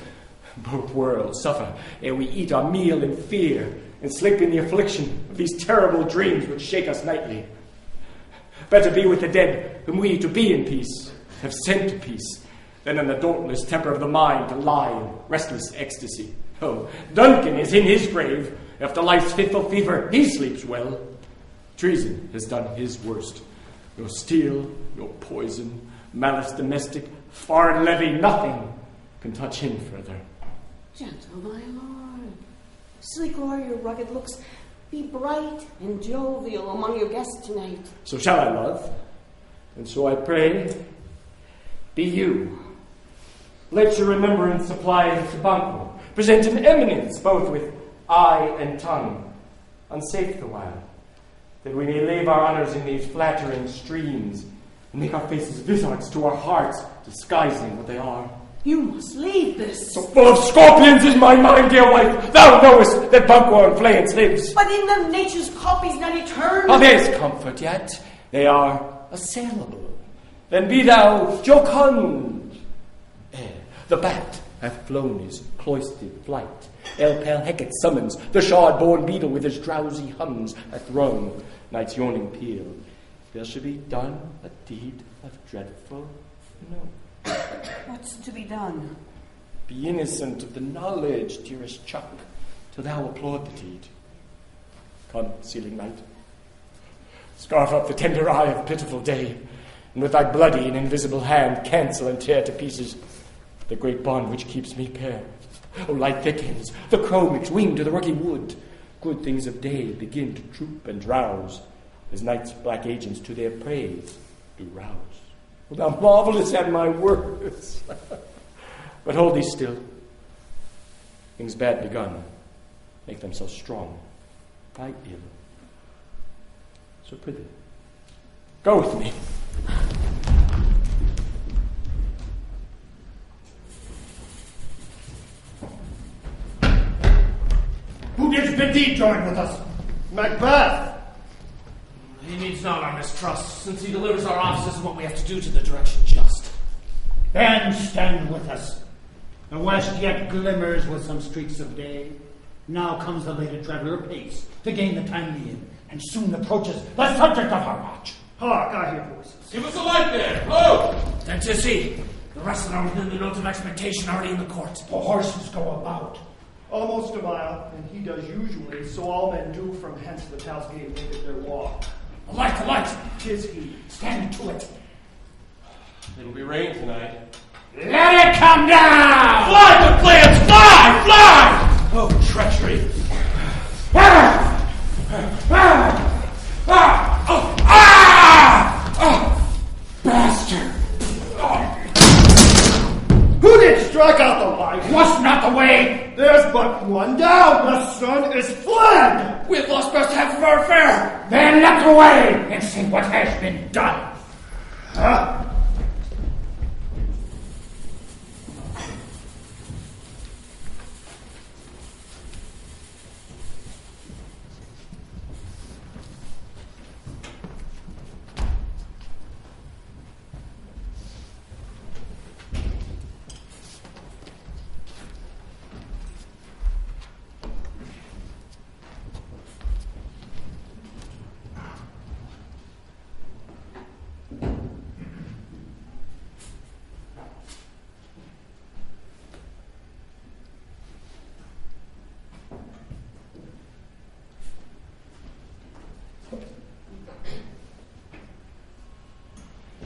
Both worlds suffer ere we eat our meal in fear and sleep in the affliction of these terrible dreams which shake us nightly. Better be with the dead, whom we, to be in peace, have sent to peace, than in the dauntless temper of the mind to lie in restless ecstasy. Oh, Duncan is in his grave, After life's fitful fever, he sleeps well. Treason has done his worst. Your steel, your poison, malice domestic, foreign levy, nothing can touch him further. Gentle, my lord. Sleek o'er your rugged looks. Be bright and jovial among your guests tonight. So shall I, love, and so I pray, be you. Let your remembrance supply the banquet. Present an eminence, both with eye and tongue, unsafe the while, that we may lave our honors in these flattering streams, and make our faces vizards to our hearts, disguising what they are. You must leave this. So full of scorpions is my mind, dear wife. Thou knowest that Banquo and Flayance lives. But in them nature's copies not eternal. Oh, there's comfort yet. They are assailable. Then be thou jocund. The bat hath flown his cloistered flight. El pale Hecate summons the shard-born beetle with his drowsy hums hath rung night's yawning peal. There should be done a deed of dreadful no. What's to be done? Be innocent of the knowledge, dearest Chuck, till thou applaud the deed. Come, sealing night. Scarf up the tender eye of pitiful day, and with thy bloody and invisible hand cancel and tear to pieces the great bond which keeps me pair. O light thickens, the crow makes wing to the rocky wood. Good things of day begin to droop and drowse, as night's black agents to their praise do rouse. O thou marvelous at my words! But hold thee still. Things bad begun make themselves strong by ill. So prithee, go with me. Who did bid thee join with us? Macbeth! He needs not our mistrust, since he delivers our offices and what we have to do to the direction just. Then stand with us. The west yet glimmers with some streaks of day. Now comes the later traveller apace to gain the timely inn, and soon approaches the subject of our watch. Hark, I hear voices. Give us a light there. Oh! Then 'tis he. The rest are within the note of expectation already in the court. The horses go about. Almost a mile, and he does usually, so all men do from hence the town's gate make it their walk. A light! 'Tis he. Stand to it. It'll be rain tonight. Let it come down! Fly, the plants! Fly! Fly! Oh, treachery! Bastard! Who did strike out the light? Was not the way! There's but one down. The sun is fled. We have lost best half of our affair. Then look away and see what has been done. Huh?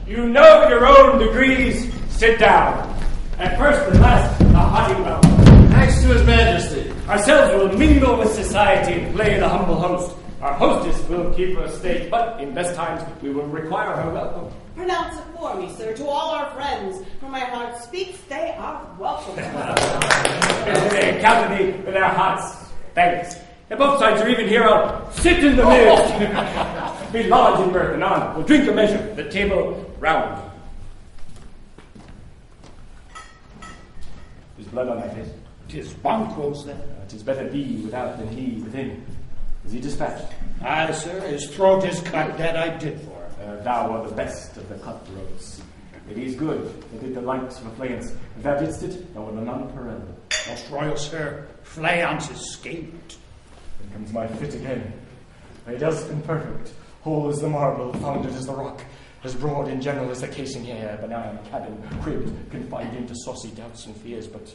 You know your own degrees. Sit down. At first and last, a hearty welcome. Thanks to His Majesty. Ourselves will mingle with society and play the humble host. Our hostess will keep her state, but in best times we will require her welcome. Pronounce it for me, sir, to all our friends. For my heart speaks, they are welcome. They encounter me with their hearts. Thanks. And both sides are even here. I'll sit in the midst. Be large in mirth and on. We'll drink a measure. The table round. There's blood on thy face. 'Tis Banquo's then. 'Tis better thee without than he within. Is he dispatched? Aye, sir, his throat is cut, that I did for him. Thou art the best of the cutthroats. It is good that it delights for Flayance. If thou didst it, thou wert none parallel. Most royal sir, Flayance escaped. Then comes my fit again. Thy dust and perfect, whole as the marble, founded as the rock, as broad and general as the casing here, benign cabin, cribbed, confined into saucy doubts and fears, but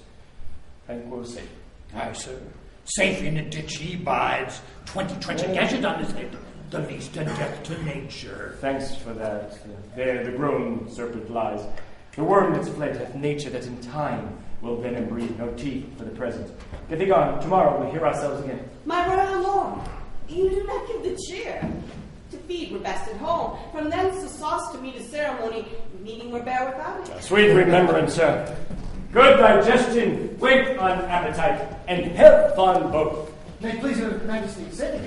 Banquo say. Aye, sir, Safe in a ditch he bides, 20 trenchant gashes on his head, the least a death to nature. Thanks for that. There the grown serpent lies. The worm that's fled hath nature that in time will venom breathe, no teeth for the present. Get thee gone, tomorrow we'll hear ourselves again. My royal lord, you do not give the cheer. To feed we're best at home. From thence the sauce to meet a ceremony, meeting we're bare without it. Sweet remembrance, sir. Good digestion, weight on appetite, and health on both. May it please your majesty, sit.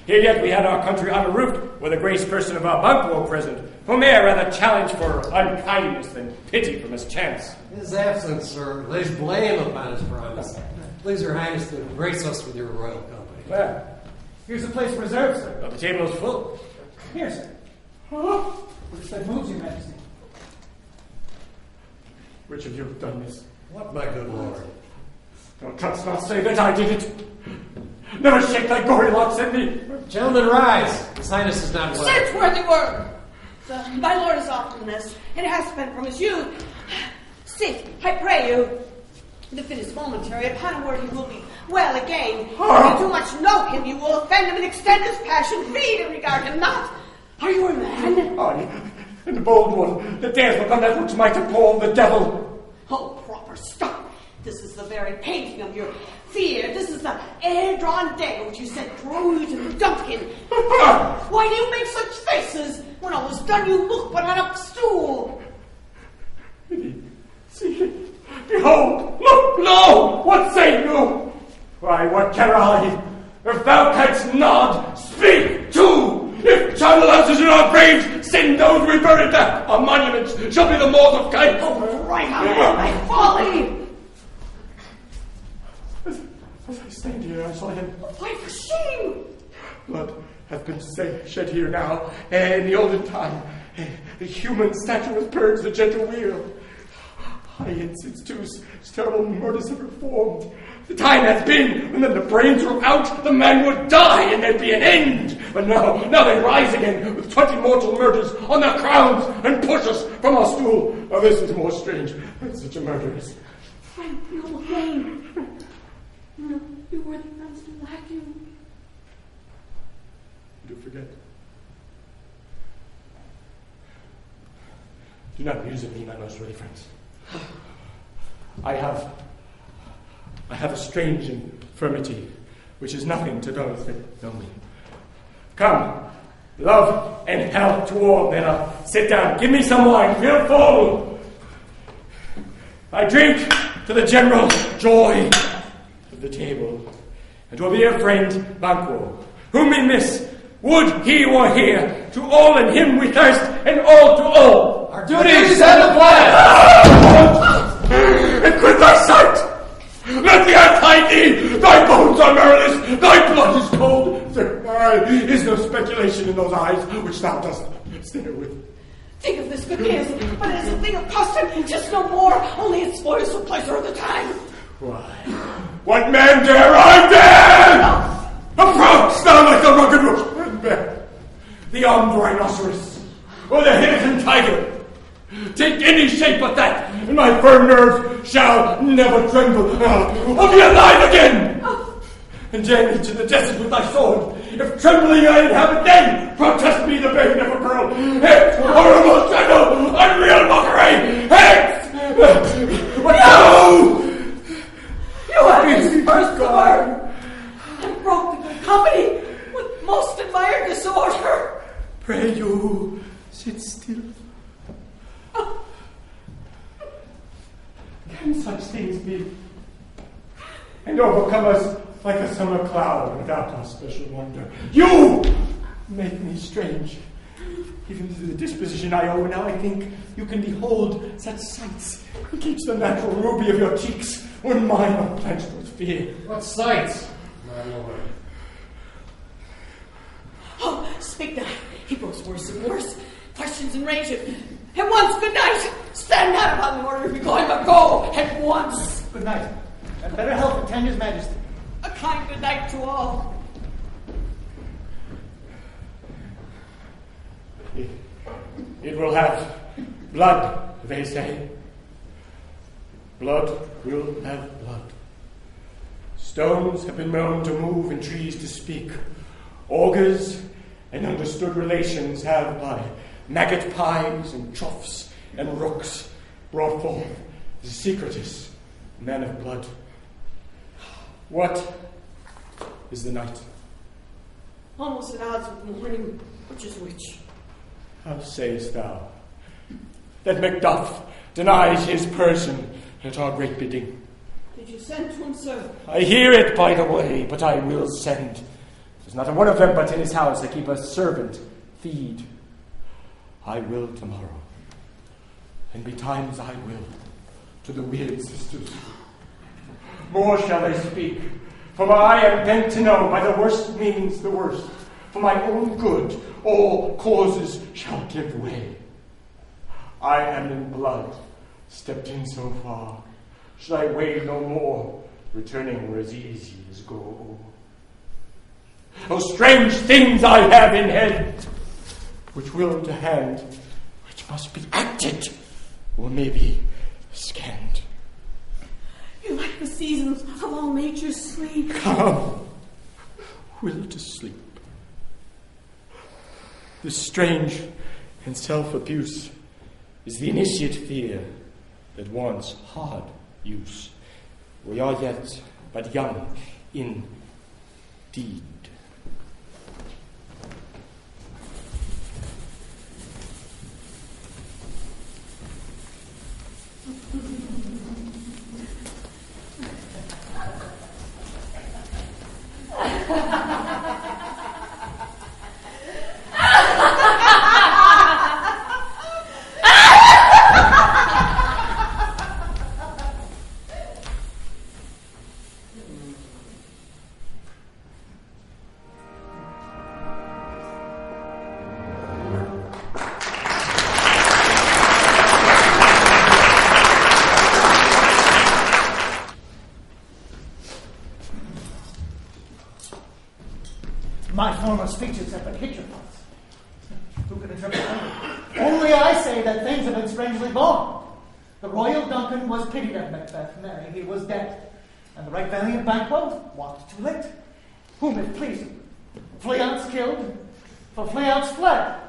Here yet we had our country on a root, with a grace person of our banquo present, who may rather challenge for unkindness than pity for mischance. His absence, sir, lays blame upon his promise. Please your highness to grace us with your royal company. Well, Here's a place reserved, sir. the table is full. Here, sir. Which that moves, your majesty. Which of you have done this? What, my good lord? Thou canst not say that I did it. Never shake thy gory locks at me. Gentlemen, rise. His highness is not well. Sit, worthy word. My lord is oftenest, and has been from his youth. Sit, I pray you. The fit is momentary. Upon a word he will be well again. If you too much know him, you will offend him and extend his passion. Feed and regard him not. Are you a man? I, and the bold one that dares look on that which might appall the devil. Oh, proper stuff. This is the very painting of your fear. This is the air-drawn dagger which you said drew you to the Duncan. Why do you make such faces? When all is done, you look but on a stool. See, behold, look, lo, what say you? Why, what care I? If thou canst nod, speak too. If channel answers in our brains, send those we buried there. Our monuments shall be the moors of kind. Oh, right on my folly. As I stand here, I saw him. Why, for shame. Blood hath been shed here now, in the olden time. The human statue has purged the gentle wheel. High incense too, terrible murders have performed. The time has been when the brains were out, the man would die, and there'd be an end. But now they rise again with 20 mortal murders on their crowns and push us from our stool. Now this is more strange than such a murder is. My noble name. No, you were the friends to lack you. Do forget. Do not muse at me, my most worthy friends. I have a strange infirmity, which is nothing to those that know me. Come, love and health to all. Then sit down. Give me some wine. Feel full. I drink to the general joy of the table, and to a dear friend, Banquo, whom we miss. Would he were here. To all in him we thirst, and all to all. Our duties and the plan. And quit thy sight! Let the earth hide thee! Thy bones are marrowless, thy blood is cold. There is no speculation in those eyes which thou dost stare with. Think of this good news, but it is a thing of custom, just no more, only it spoils the pleasure of the time. Why, what man dare I dare? Approach thou like the rugged rook, bear, the armed rhinoceros, or the hidden tiger. Take any shape but that, and my firm nerves shall never tremble. I'll be alive again! And dare me to the desert with thy sword. If trembling I inhabit then, protest me the bearing of a girl. Hence, horrible shadow, unreal mockery! Hence! What no! You have his first guard, and broke the good company with most admired disorder. Pray you, sit still. Can such things be? And overcome us like a summer cloud without our special wonder. You make me strange. Even to the disposition I owe, now I think you can behold such sights and keeps the natural ruby of your cheeks when mine are blanched with fear. What sights, my lord? Oh, speak not. He grows worse and worse. Questions enrage him. At once, good night. Stand not upon the order if you're going, but go at once. Good night. And better health attend his majesty. A kind good night to all. It will have blood, they say. Blood will have blood. Stones have been known to move and trees to speak. Augurs and understood relations have by maggot pies and troughs and rooks brought forth the secretest men of blood. What is the night? Almost at odds with morning, which is which. How sayest thou that Macduff denies his person at our great bidding? Did you send to him, sir? I hear it by the way, but I will send. There's not a one of them but in his house that keep a servant feed. I will tomorrow, and betimes I will, to the weird sisters. More shall they speak, for I am bent to know by the worst means the worst. For my own good, all causes shall give way. I am in blood, stepped in so far. Should I wade no more, returning were as easy as go. Oh, strange things I have in head, which will to hand, which must be acted, or maybe scanned. You like the seasons of all nature's sleep. Come, will to sleep. This strange and self-abuse is the initiate fear that wants hard use. We are yet but young indeed. My former speeches have been hitcher pots. Who can interpret them? Only I say that things have been strangely born. The royal Duncan was pitied at Macbeth, nay, he was dead. And the right valiant Banquo wanted too late. Whom it pleased him. Fleance killed, for Fleance fled.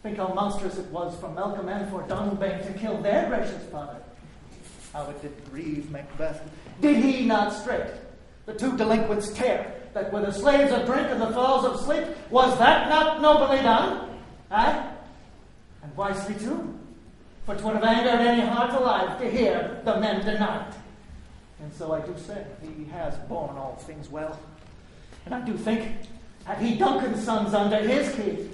Think how monstrous it was for Malcolm and for Donalbain to kill their gracious father. How it did grieve Macbeth. Did he not straight the two delinquents tear, that were the slaves of drink and the fellows of sleep? Was that not nobly done? Aye? And wisely too. For 'twould have angered any heart alive to hear the men denied. And so I do say, he has borne all things well. And I do think, had he Duncan's sons under his key,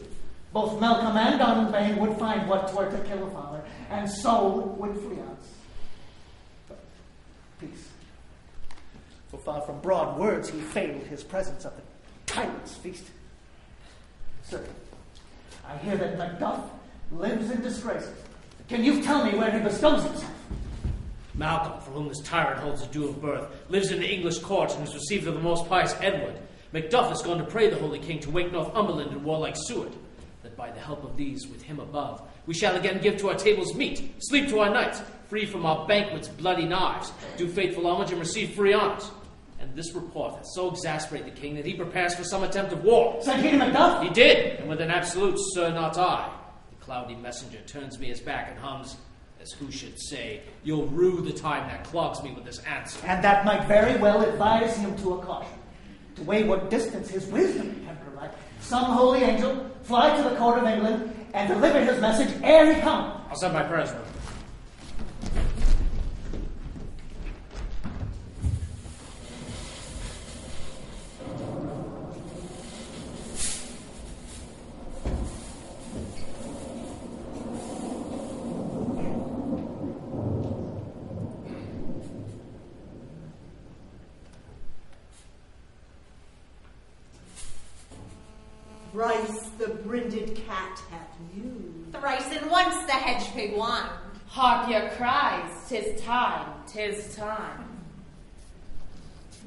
both Malcolm and Donalbain would find what 'twere to kill a father, and so would Fleance. But peace. For far from broad words, he failed his presence at the tyrant's feast. Sir, I hear that Macduff lives in disgrace. Can you tell me where he bestows himself? Malcolm, for whom this tyrant holds a due of birth, lives in the English court and is received of the most pious Edward. Macduff is gone to pray the holy king to wake Northumberland and warlike Seward, that by the help of these, with him above, we shall again give to our tables meat, sleep to our nights, free from our banquets bloody knives, do faithful homage and receive free honors. And this report hath so exasperated the king that he prepares for some attempt of war. Sent he to Macduff? He did, and with an absolute, sir, not I. The cloudy messenger turns me his back and hums, as who should say, you'll rue the time that clogs me with this answer. And that might very well advise him to a caution, to weigh what distance his wisdom can provide. Some holy angel fly to the court of England and deliver his message ere he come. I'll send my prayers with him. Thrice the brinded cat hath mewed. Thrice and once the hedge pig whined. Hark your cries, 'tis time, 'tis time.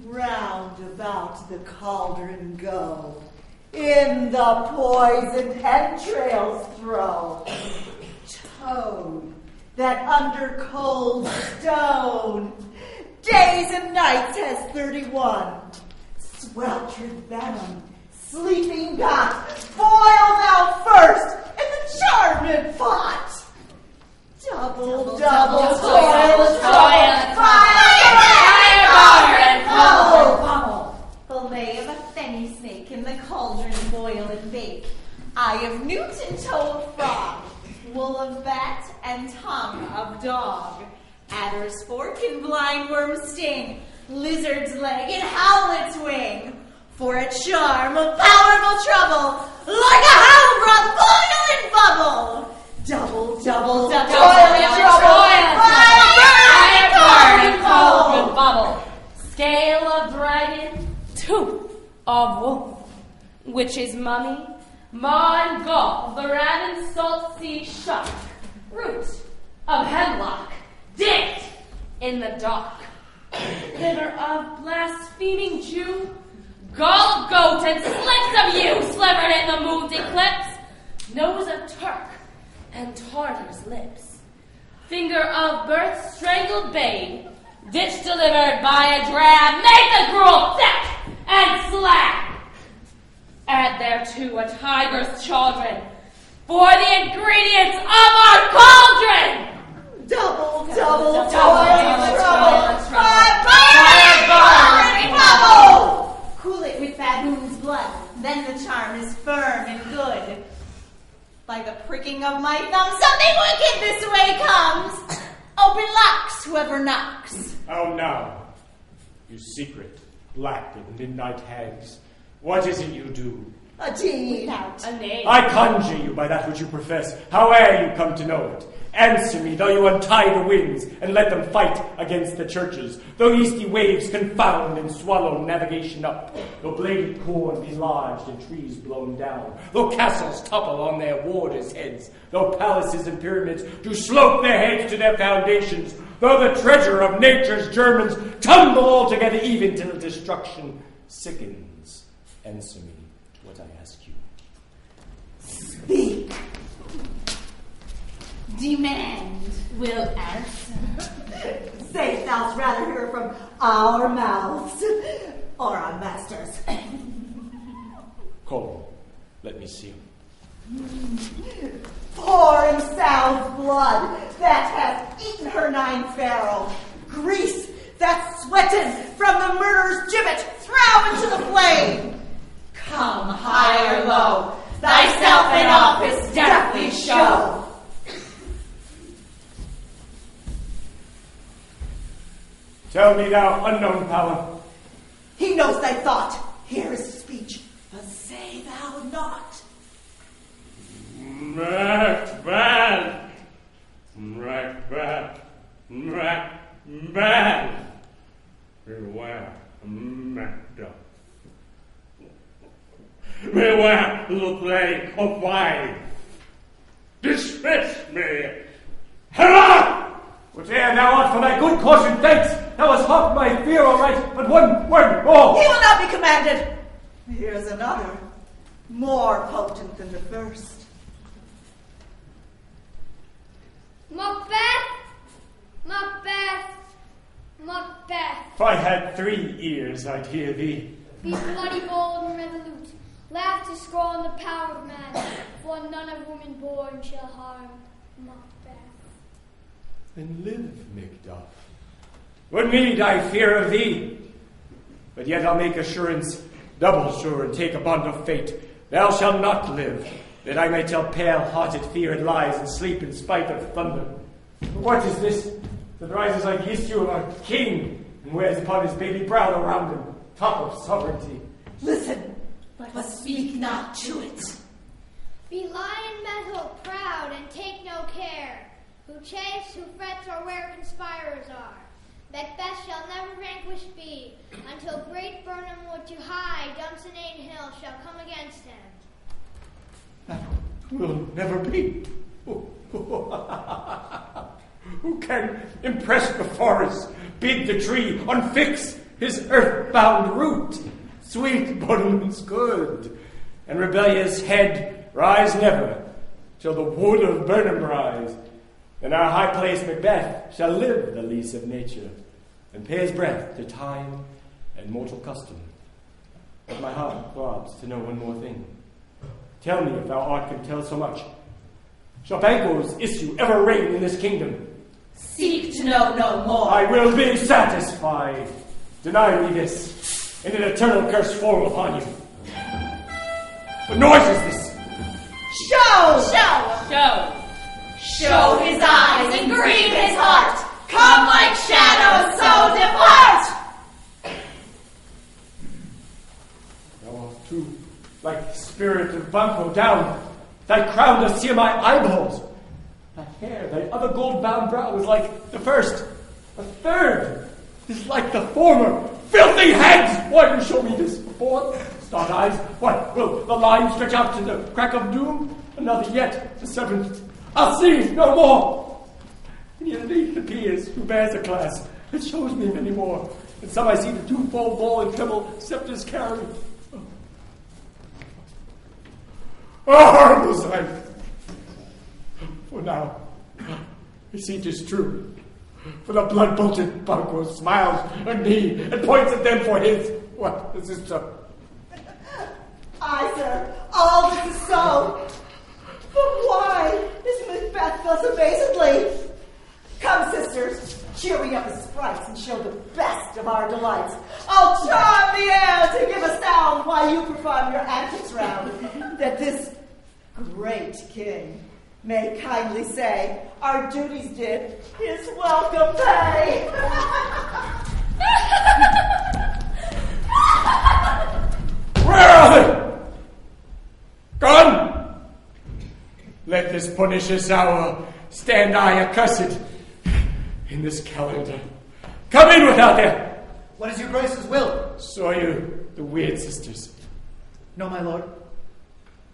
Round about the cauldron go, in the poisoned entrails throw. Toad that under cold stone days and nights has 31. Sweltered venom, sleeping got, boil thou first in the charmed pot. Double toil, fire, and bubble. Fillet of a fenny snake in the cauldron boil and bake. Eye of newt and toe of frog, wool of bat and tongue of dog. Adder's fork and blind worm's sting, lizard's leg and howlet's wing. For a charm of powerful trouble, like a howl brought boil and bubble. Double, toil and trouble, fire, burn, and cold. Bubble. Scale of dragon, tooth of wolf, witch's mummy, maw and gall, the raven salt sea shark, root of hemlock, dipped in the dark, liver of blaspheming Jew, gall of goat and slicks of you, slivered in the moon's eclipse, nose of Turk and Tartar's lips, finger of birth strangled babe, ditch delivered by a drab, make the gruel thick and slab. Add thereto a tiger's children for the ingredients of our cauldron. Double, toil and trouble, fire, and bubble. Cool it with baboon's blood, then the charm is firm and good. By the pricking of my thumb, something wicked this way comes. Open locks, whoever knocks. How now, you secret, black and midnight hags? What is it you do? A deed. Without a name. I conjure you by that which you profess, howe'er you come to know it. Answer me, though you untie the winds and let them fight against the churches, though yeasty waves confound and swallow navigation up, though bladed corn be lodged and trees blown down, though castles topple on their warders' heads, though palaces and pyramids do slope their heads to their foundations, though the treasure of nature's Germans tumble altogether even till destruction sickens. Answer me to what I ask you. Speak. Demand will answer. Say thou'st rather hear from our mouths or our masters. Call, let me see him. Pour in Sal's blood that hath eaten her 9 pharaoh. Grease that sweated from the murderer's gibbet, throw into the flame. Come high or low, thyself in office deftly show. Tell me, thou unknown power. He knows thy thought. Here is speech, but say thou not. Macbeth! Macbeth! Macbeth! Beware, Macbeth. Beware the plague of wine. Dismiss me. Hurrah! Whate'er thou art for thy good caution, thanks. Thou hast mocked my fear, all right, but one word more. He will not be commanded. Here's another, more potent than the first. Macbeth! Macbeth! Macbeth! If I had 3 ears, I'd hear thee. Be bloody bold and resolute. Laugh to scorn the power of man, for none of women born shall harm Macbeth. Then live, Macduff. What need I fear of thee? But yet I'll make assurance double sure and take a bond of fate. Thou shalt not live, that I may tell pale-hearted feared lies and sleep in spite of thunder. What is this that rises like the issue of a king and wears upon his baby brow the round and top of sovereignty? Listen, but speak not to it. Be lion metal, proud, and take no care. Who chafes, who frets, or where conspirers are. Macbeth shall never vanquished be, until great Burnham wood too high, Dunsinane Hill, shall come against him. That will never be. Who can impress the forest, bid the tree unfix his earthbound root? Sweet Burnham's good, and rebellious head rise never, till the wood of Burnham rise. And our high-placed Macbeth shall live the lease of nature. and pay his breath to time and mortal custom. But my heart throbs to know one more thing. Tell me if thou art can tell so much. Shall Banquo's issue ever reign in this kingdom? Seek to know no more. I will be satisfied. Deny me this, and an eternal curse fall upon you. What noise is this? Show! Show his eyes and grieve his heart. Come like shadows, so depart. Thou art too like the spirit of Banquo down. Thy crown does sear my eyeballs. Thy hair, thy other gold-bound brow is like the first. The third is like the former. Filthy hands! Why you show me this before? Start eyes. What, will the line stretch out to the crack of doom? Another yet, the seventh. I'll see no more. And yet it appears who bears a class. It shows me many more. And some I see the twofold ball and treble scepters carry. A horrible sight. For now, I see 'tis true. For the blood-bolted Banquo smiles at me and points at them for his. What, is this so? Aye, sir, all this is so. But why is Macbeth thus amazedly? Come, sisters, cheer we up as sprites and show the best of our delights. I'll charm the air to give a sound while you perform your antics round, that this great king may kindly say our duties did his welcome pay. Where are they? Gone? Let this pernicious hour stand I accursed in this calendar. Come in without there. What is your grace's will? Saw you the weird sisters? No, my lord.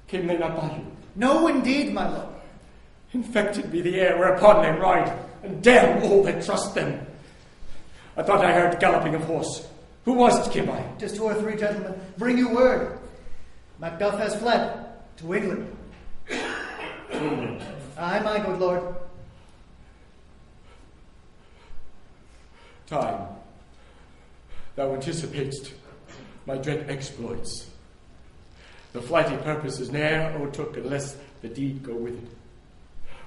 Came they not by you? No, indeed, my lord. Infected be the air whereupon they ride, and damn all that trust them. I thought I heard galloping of horse. Who was it came by? 'Tis 2 or 3 gentlemen. Bring you word. Macduff has fled to England. England. Aye, my good lord. Time, thou anticipatest my dread exploits. The flighty purpose is ne'er o'ertook unless the deed go with it.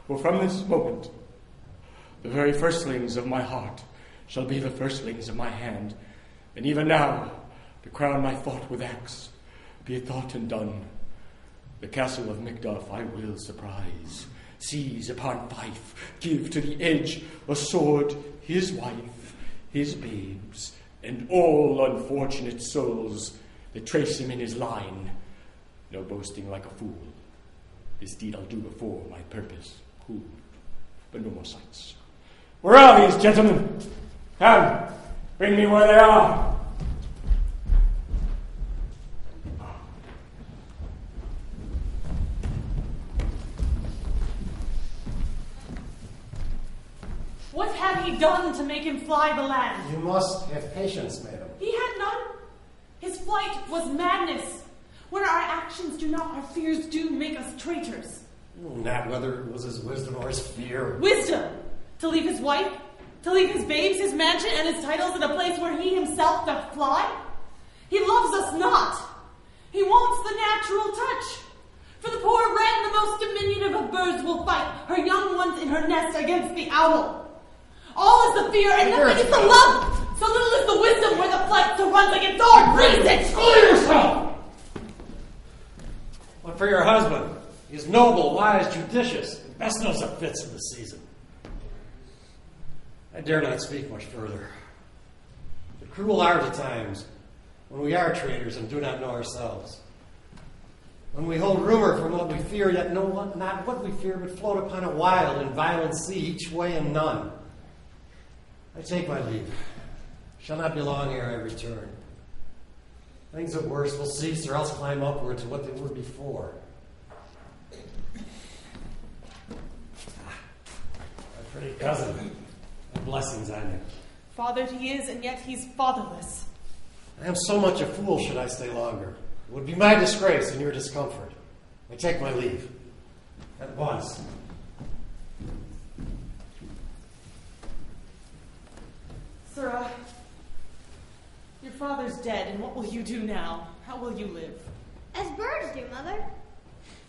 For from this moment, the very firstlings of my heart shall be the firstlings of my hand, and even now, to crown my thought with axe, be it thought and done, the castle of Macduff I will surprise, seize upon fife, give to the edge a sword, his wife, his babes, and all unfortunate souls that trace him in his line. No boasting like a fool. This deed I'll do before my purpose cool. But no more sights. Where are these gentlemen? Come, bring me where they are. What had he done to make him fly the land? You must have patience, madam. He had none. His flight was madness. When our actions do not, our fears do make us traitors. Not whether it was his wisdom or his fear. Wisdom! To leave his wife, to leave his babes, his mansion, and his titles in a place where he himself doth fly? He loves us not. He wants the natural touch. For the poor wren, the most diminutive of birds, will fight her young ones in her nest against the owl. All is the fear, and nothing is the love. So little is the wisdom where the flight to runs against all reason. School yourself! But for your husband, he is noble, wise, judicious, and best knows the fits of the season. I dare not speak much further. The cruel are the times when we are traitors and do not know ourselves. When we hold rumor from what we fear, yet know not what we fear, but float upon a wild and violent sea, each way and none. I take my leave. Shall not be long ere I return. Things at worst will cease or else climb upward to what they were before. My pretty cousin. Blessings on you. Fathered he is, and yet he's fatherless. I am so much a fool should I stay longer. It would be my disgrace and your discomfort. I take my leave. At once. Sirrah, your father's dead, and what will you do now? How will you live? As birds do, Mother.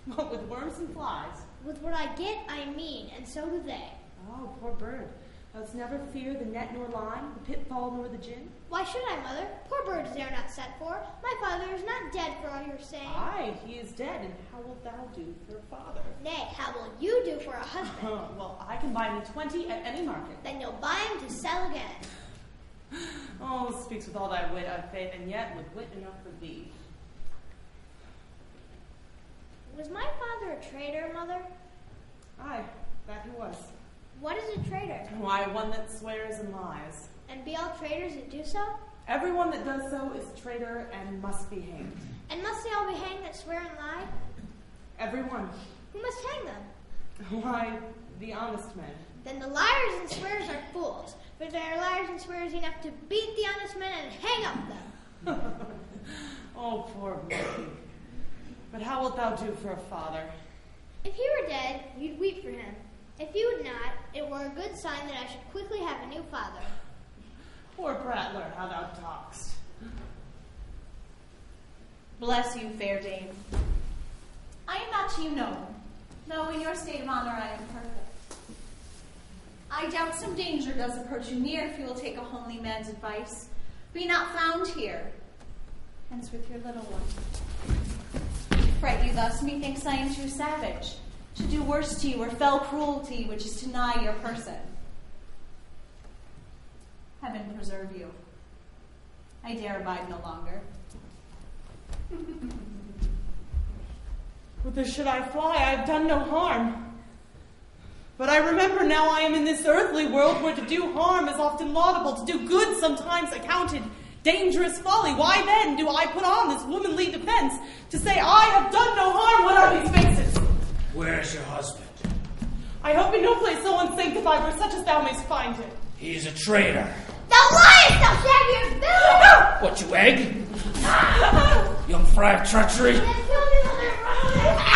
What, with worms and flies? With what I get, I mean, and so do they. Oh, poor bird. Thou'st never fear the net nor line, the pitfall nor the gin? Why should I, Mother? Poor birds they are not set for. My father is not dead for all your saying. Aye, he is dead, and how wilt thou do for a father? Nay, how will you do for a husband? Well, I can buy me 20 at any market. Then you'll buy him to sell again. Oh, speaks with all thy wit, I faith, and yet with wit enough for thee. Was my father a traitor, Mother? Aye, that he was. What is a traitor? Why, one that swears and lies. And be all traitors that do so? Everyone that does so is a traitor and must be hanged. And must they all be hanged that swear and lie? Everyone. Who must hang them? Why, the honest men. Then the liars and swearers are fools, for they are liars and swearers enough to beat the honest men and hang up them. Oh, poor boy. But how wilt thou do for a father? If he were dead, you'd weep for him. If you would not, it were a good sign that I should quickly have a new father. Poor prattler, how thou talkst. Bless you, fair dame. I am not to you known, though in your state of honor I am perfect. I doubt some danger does approach you near if you will take a homely man's advice. Be not found here, hence with your little one. Fright you thus, methinks I am too savage, to do worse to you or fell cruelty, which is to deny your person. Heaven preserve you. I dare abide no longer. Whither should I fly? I have done no harm. But I remember now I am in this earthly world where to do harm is often laudable, to do good sometimes accounted dangerous folly. Why then do I put on this womanly defense to say I have done no harm? What are these faces? Where's your husband? I hope in no place so unsanctified where such as thou mayst find him. He is a traitor. Thou liest, thou shaggy villain! What, you egg? Young fry of treachery? Then kill me, Mother, run away.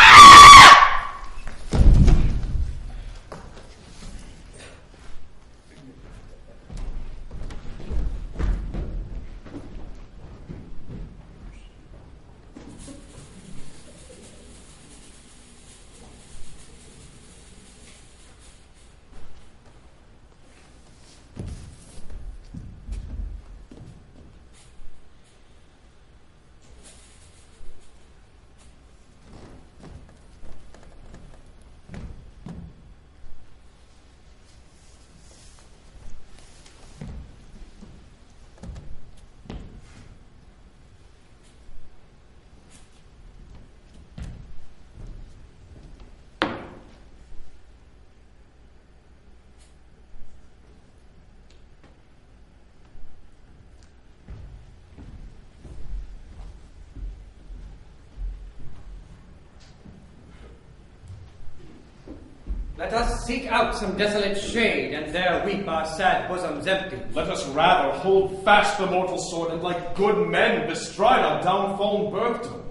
Let us seek out some desolate shade, and there weep our sad bosoms empty. Let us rather hold fast the mortal sword, and like good men bestride our downfallen birthdom.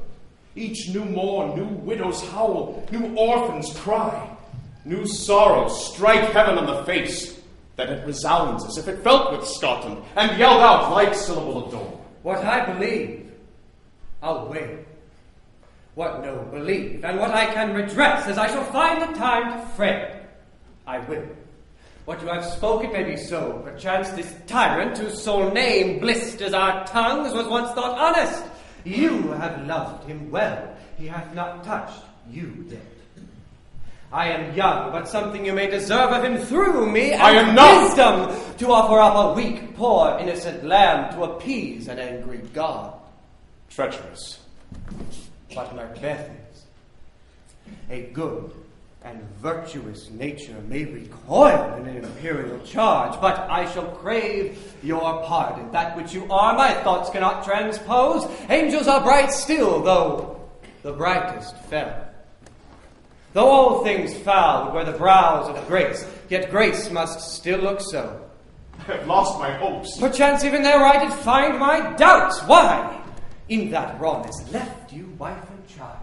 Each new morn, new widows howl, new orphans cry, new sorrows strike heaven on the face, that it resounds as if it felt with Scotland, and yelled out like syllable of dawn. What I believe, I'll weigh. What no believe, and what I can redress, as I shall find the time to fret, I will. What you have spoken may be so. Perchance this tyrant, whose sole name blisters our tongues, was once thought honest. You have loved him well. He hath not touched you dead. I am young, but something you may deserve of him through me, and I am not wisdom to offer up a weak, poor, innocent lamb to appease an angry God. Treacherous. But Macbeth is. A good and virtuous nature may recoil in an imperial charge, but I shall crave your pardon. That which you are, my thoughts cannot transpose. Angels are bright still, though the brightest fell. Though all things foul would wear the brows of grace, yet grace must still look so. I have lost my hopes. Perchance even there I did find my doubts. Why? In that rawness left you wife and child,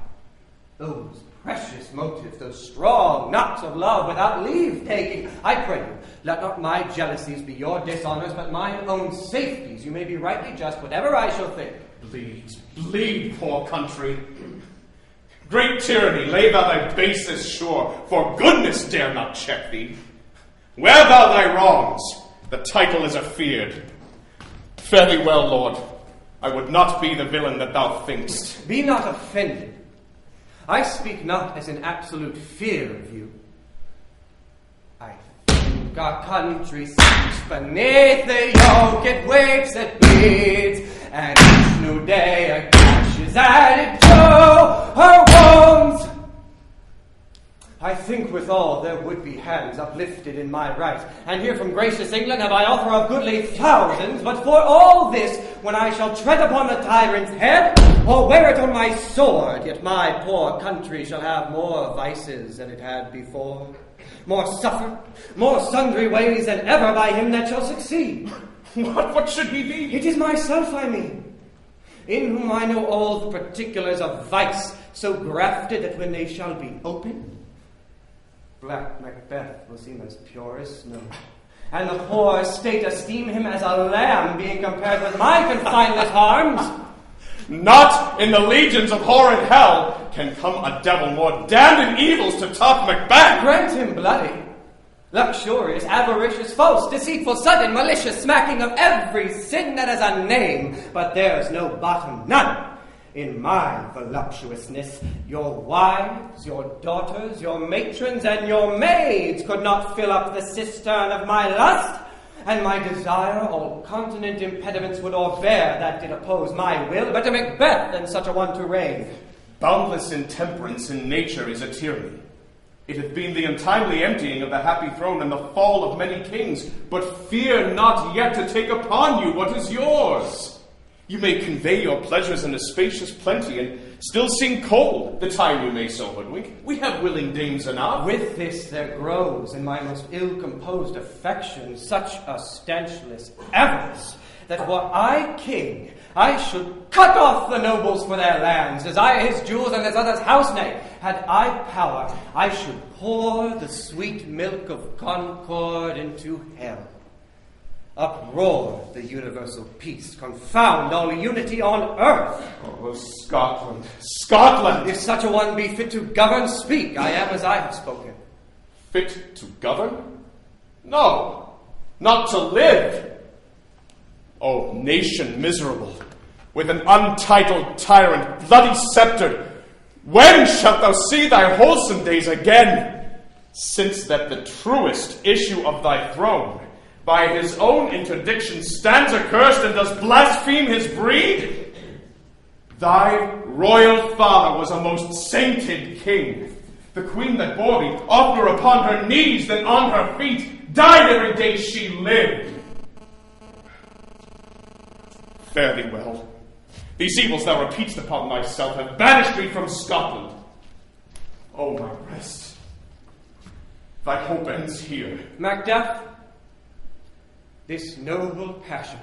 those precious motives, those strong knots of love without leave taking. I pray you, let not my jealousies be your dishonors, but mine own safeties. You may be rightly just, whatever I shall think. Bleed, bleed, poor country. Great tyranny, lay thou thy baseness sure, for goodness dare not check thee. Wear thou thy wrongs, the title is afeard. Fare thee well, Lord. I would not be the villain that thou thinkst. Be not offended. I speak not as in absolute fear of you. I think our country sinks beneath the yoke, it wakes, it bleeds, and each new day a gash is added to her wounds. I think withal there would be hands uplifted in my right, and here from gracious England have I offer of goodly thousands, but for all this, when I shall tread upon the tyrant's head, or wear it on my sword, yet my poor country shall have more vices than it had before, more suffer, more sundry ways than ever by him that shall succeed. What should he be? It is myself, I mean, in whom I know all the particulars of vice, so grafted that when they shall be opened, black Macbeth will seem as pure as snow, and the poor state esteem him as a lamb being compared with my confineless harms. Not in the legions of horrid hell can come a devil more damned in evils to top Macbeth. Grant him bloody, luxurious, avaricious, false, deceitful, sudden, malicious, smacking of every sin that has a name, but there's no bottom, none. In my voluptuousness, your wives, your daughters, your matrons, and your maids could not fill up the cistern of my lust, and my desire all continent impediments would o'erbear that did oppose my will. Better Macbeth than such a one to reign. Boundless intemperance in nature is a tyranny. It hath been the untimely emptying of the happy throne and the fall of many kings, but fear not yet to take upon you what is yours. You may convey your pleasures in a spacious plenty, and still seem cold the time you may so hoodwink. We have willing dames enough. With this there grows in my most ill-composed affection such a stanchless avarice, that were I king, I should cut off the nobles for their lands, desire his jewels and his other's house. Nay, had I power, I should pour the sweet milk of concord into hell. Uproar the universal peace, confound all unity on earth. Oh, Scotland, Scotland! If such a one be fit to govern, speak. I am as I have spoken. Fit to govern? No, not to live. O nation miserable, with an untitled tyrant, bloody sceptred, when shalt thou see thy wholesome days again, since that the truest issue of thy throne by his own interdiction stands accursed and does blaspheme his breed? Thy royal father was a most sainted king. The queen that bore thee, oftener upon her knees than on her feet, died every day she lived. Fare thee well. These evils thou repeatest upon thyself have banished me from Scotland. O my rest, thy hope ends here. Macbeth, this noble passion,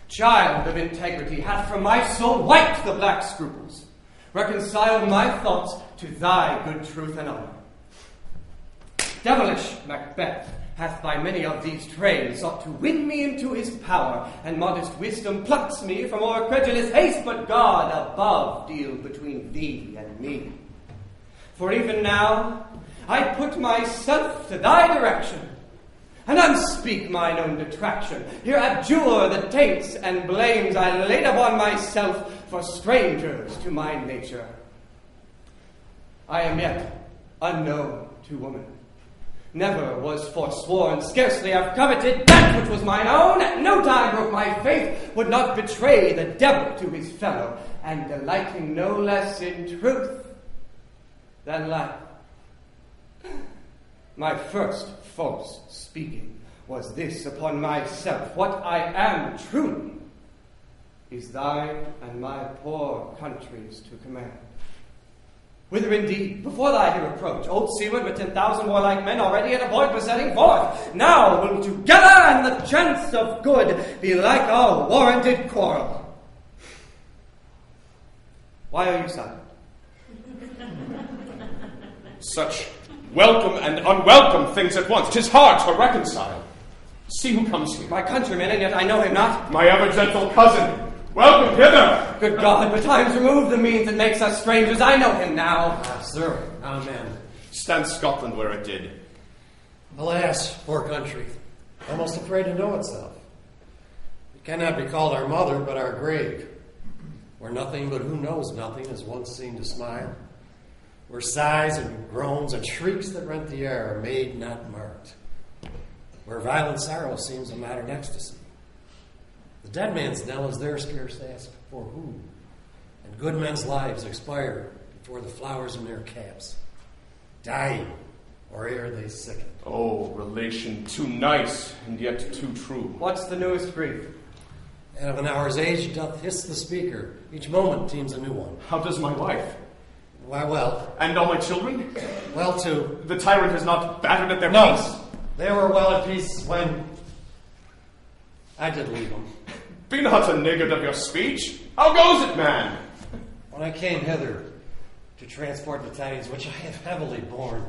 child of integrity, hath from my soul wiped the black scruples, reconciled my thoughts to thy good truth and honor. Devilish Macbeth hath by many of these trains sought to win me into his power, and modest wisdom plucks me from o'er credulous haste, but God above deal between thee and me. For even now I put myself to thy direction, and unspeak mine own detraction. Here abjure the taints and blames I laid upon myself for strangers to my nature. I am yet unknown to woman. Never was forsworn, scarcely have coveted that which was mine own. At no time broke my faith, would not betray the devil to his fellow, and delighting no less in truth than life. My first false speaking was this upon myself: what I am truly is thine and my poor country's to command. Whither indeed, before thy here approach, old seaward with 10,000 warlike men already at a point for setting forth, now will together and the chance of good be like our warranted quarrel. Why are you silent? Such welcome and unwelcome things at once. 'Tis hard to reconcile. See who comes here. My countryman, and yet I know him not. My ever-gentle cousin. Welcome hither. Good God, but time's removed the means that makes us strangers. I know him now. Ah, sir, amen. Stand Scotland where it did. Alas, poor country, almost afraid to know itself. It cannot be called our mother, but our grave, where nothing but who knows nothing is once seen to smile, where sighs and groans and shrieks that rent the air are made, not marked, where violent sorrow seems a modern ecstasy. The dead man's knell is there scarce asked for who, and good men's lives expire before the flowers in their caps, dying, or ere they sicken. Oh, relation too nice, and yet too true. What's the newest grief? And of an hour's age doth hiss the speaker. Each moment teems a new one. How does my wife? Why, well. And all my children? Well, too. The tyrant has not battered at their No. peace? They were well at peace when I did leave them. Be not a niggard of your speech. How goes it, man? When I came hither to transport the tidings, which I have heavily borne,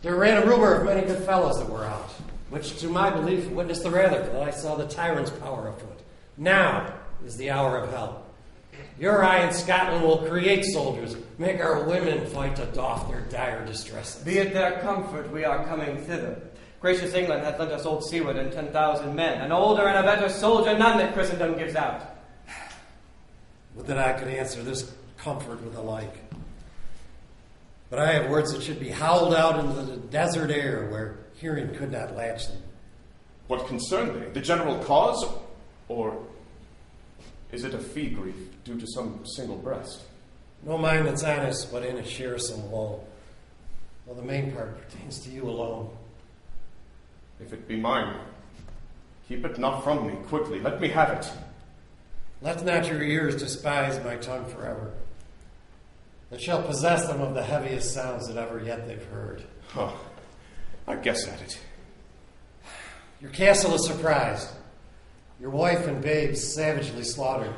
there ran a rumor of many good fellows that were out, which to my belief witnessed the rather that I saw the tyrant's power afoot. Now is the hour of hell. Your eye in Scotland will create soldiers, make our women fight to doff their dire distresses. Be it their comfort we are coming thither. Gracious England hath lent us old Seward and 10,000 men, an older and a better soldier none that Christendom gives out. Would that I could answer this comfort with a like. But I have words that should be howled out into the desert air where hearing could not latch them. What concern they? The general cause? Or is it a fee grief due to some single breast? No mind that's honest, but in it shares some woe. Well, the main part pertains to you alone. If it be mine, keep it not from me quickly. Let me have it. Let not your ears despise my tongue forever. It shall possess them of the heaviest sounds that ever yet they've heard. Oh, I guess at it. Your castle is surprised. Your wife and babes savagely slaughtered.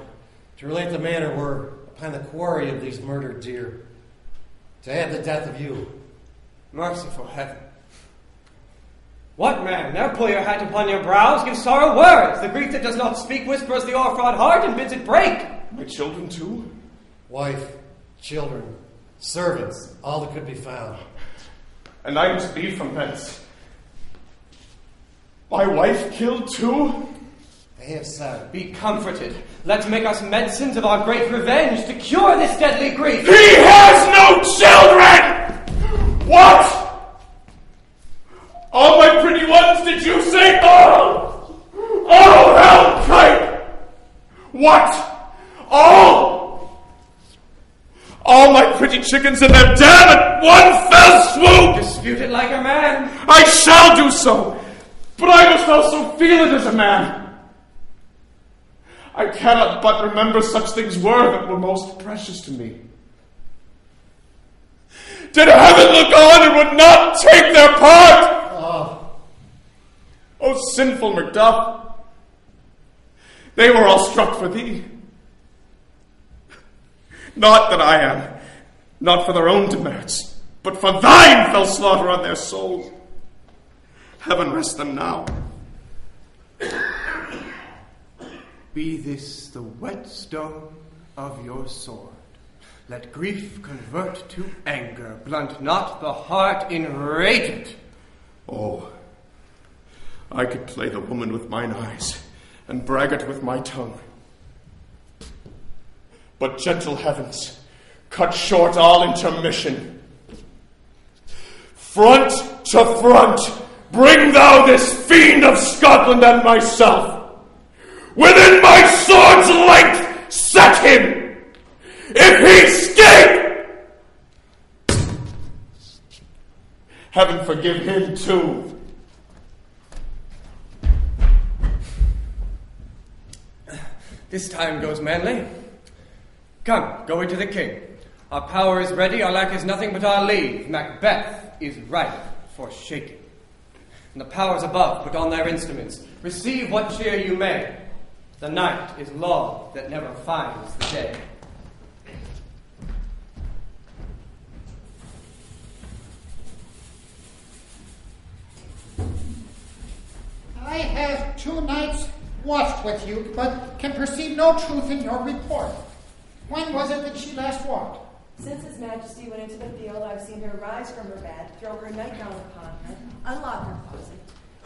To relate the manner were upon the quarry of these murdered deer. To add the death of you. Merciful heaven. What, man? Now pull your hat upon your brows, give sorrow words. The grief that does not speak whispers the o'erfraught heart and bids it break. My children too? Wife, children, servants, all that could be found. And I am to be from thence. My wife killed too? They have said. Be comforted. Let's make us medicines of our great revenge to cure this deadly grief. He has no children! What? All my pretty ones, did you say? All! Oh, hell kite! What? All! All my pretty chickens and their dam at one fell swoop! Dispute it like a man. I shall do so, but I must also feel it as a man. I cannot but remember such things were that were most precious to me. Did heaven look on and would not take their part? Oh, sinful Macduff, they were all struck for thee. Not that I am, not for their own demerits, but for thine fell slaughter on their souls. Heaven rest them now. Be this the whetstone of your sword. Let grief convert to anger. Blunt not the heart enraged. Oh, I could play the woman with mine eyes and braggart with my tongue. But gentle heavens, cut short all intermission. Front to front, bring thou this fiend of Scotland and myself. Within my sword's length, set him. If he escape, heaven forgive him too. This time goes manly. Come, go into the king. Our power is ready, our lack is nothing but our leave. Macbeth is ripe for shaking. And the powers above put on their instruments. Receive what cheer you may. The night is long that never finds the day. I have 2 nights watched with you, but can perceive no truth in your report. When was it that she last walked? Since His Majesty went into the field, I've seen her rise from her bed, throw her nightgown upon her, unlock her closet,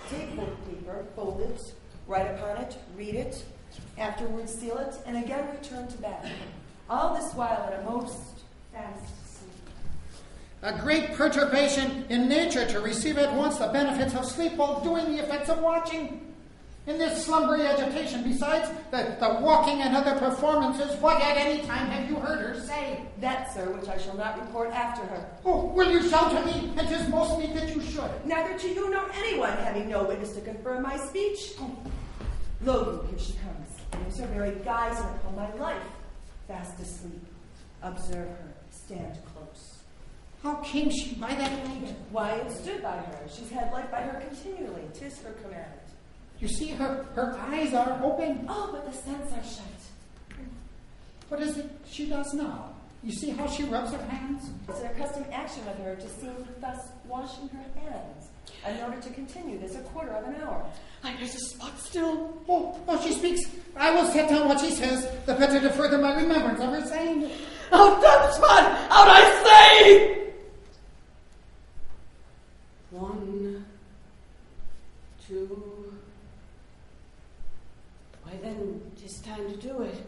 take book paper, fold it, write upon it, read it, afterwards seal it, and again return to bed. All this while in a most fast sleep. A great perturbation in nature to receive at once the benefits of sleep while doing the effects of watching. In this slumbery agitation, besides the walking and other performances, what at any time have you heard her say? That, sir, which I shall not report after her. Oh, will you shout to me? It is most meet that you should. Neither to you nor anyone, having no witness to confirm my speech. Lo, you, here she comes. Use her very guise and upon my life. Fast asleep. Observe her. Stand close. How came she by that light? Why, it stood by her. She's had light by her continually. 'Tis her command. You see, her eyes are open. Oh, but the sense are shut. What is it she does now? You see how she rubs her hands? It's an accustomed action with her to seem thus washing her hands, in order to continue this a quarter of an hour. There's a spot still. Oh, she speaks. I will set down what she says, the better to further my remembrance of her saying. Out that spot! Out, I say! 1, 2. Why then, 'tis time to do it.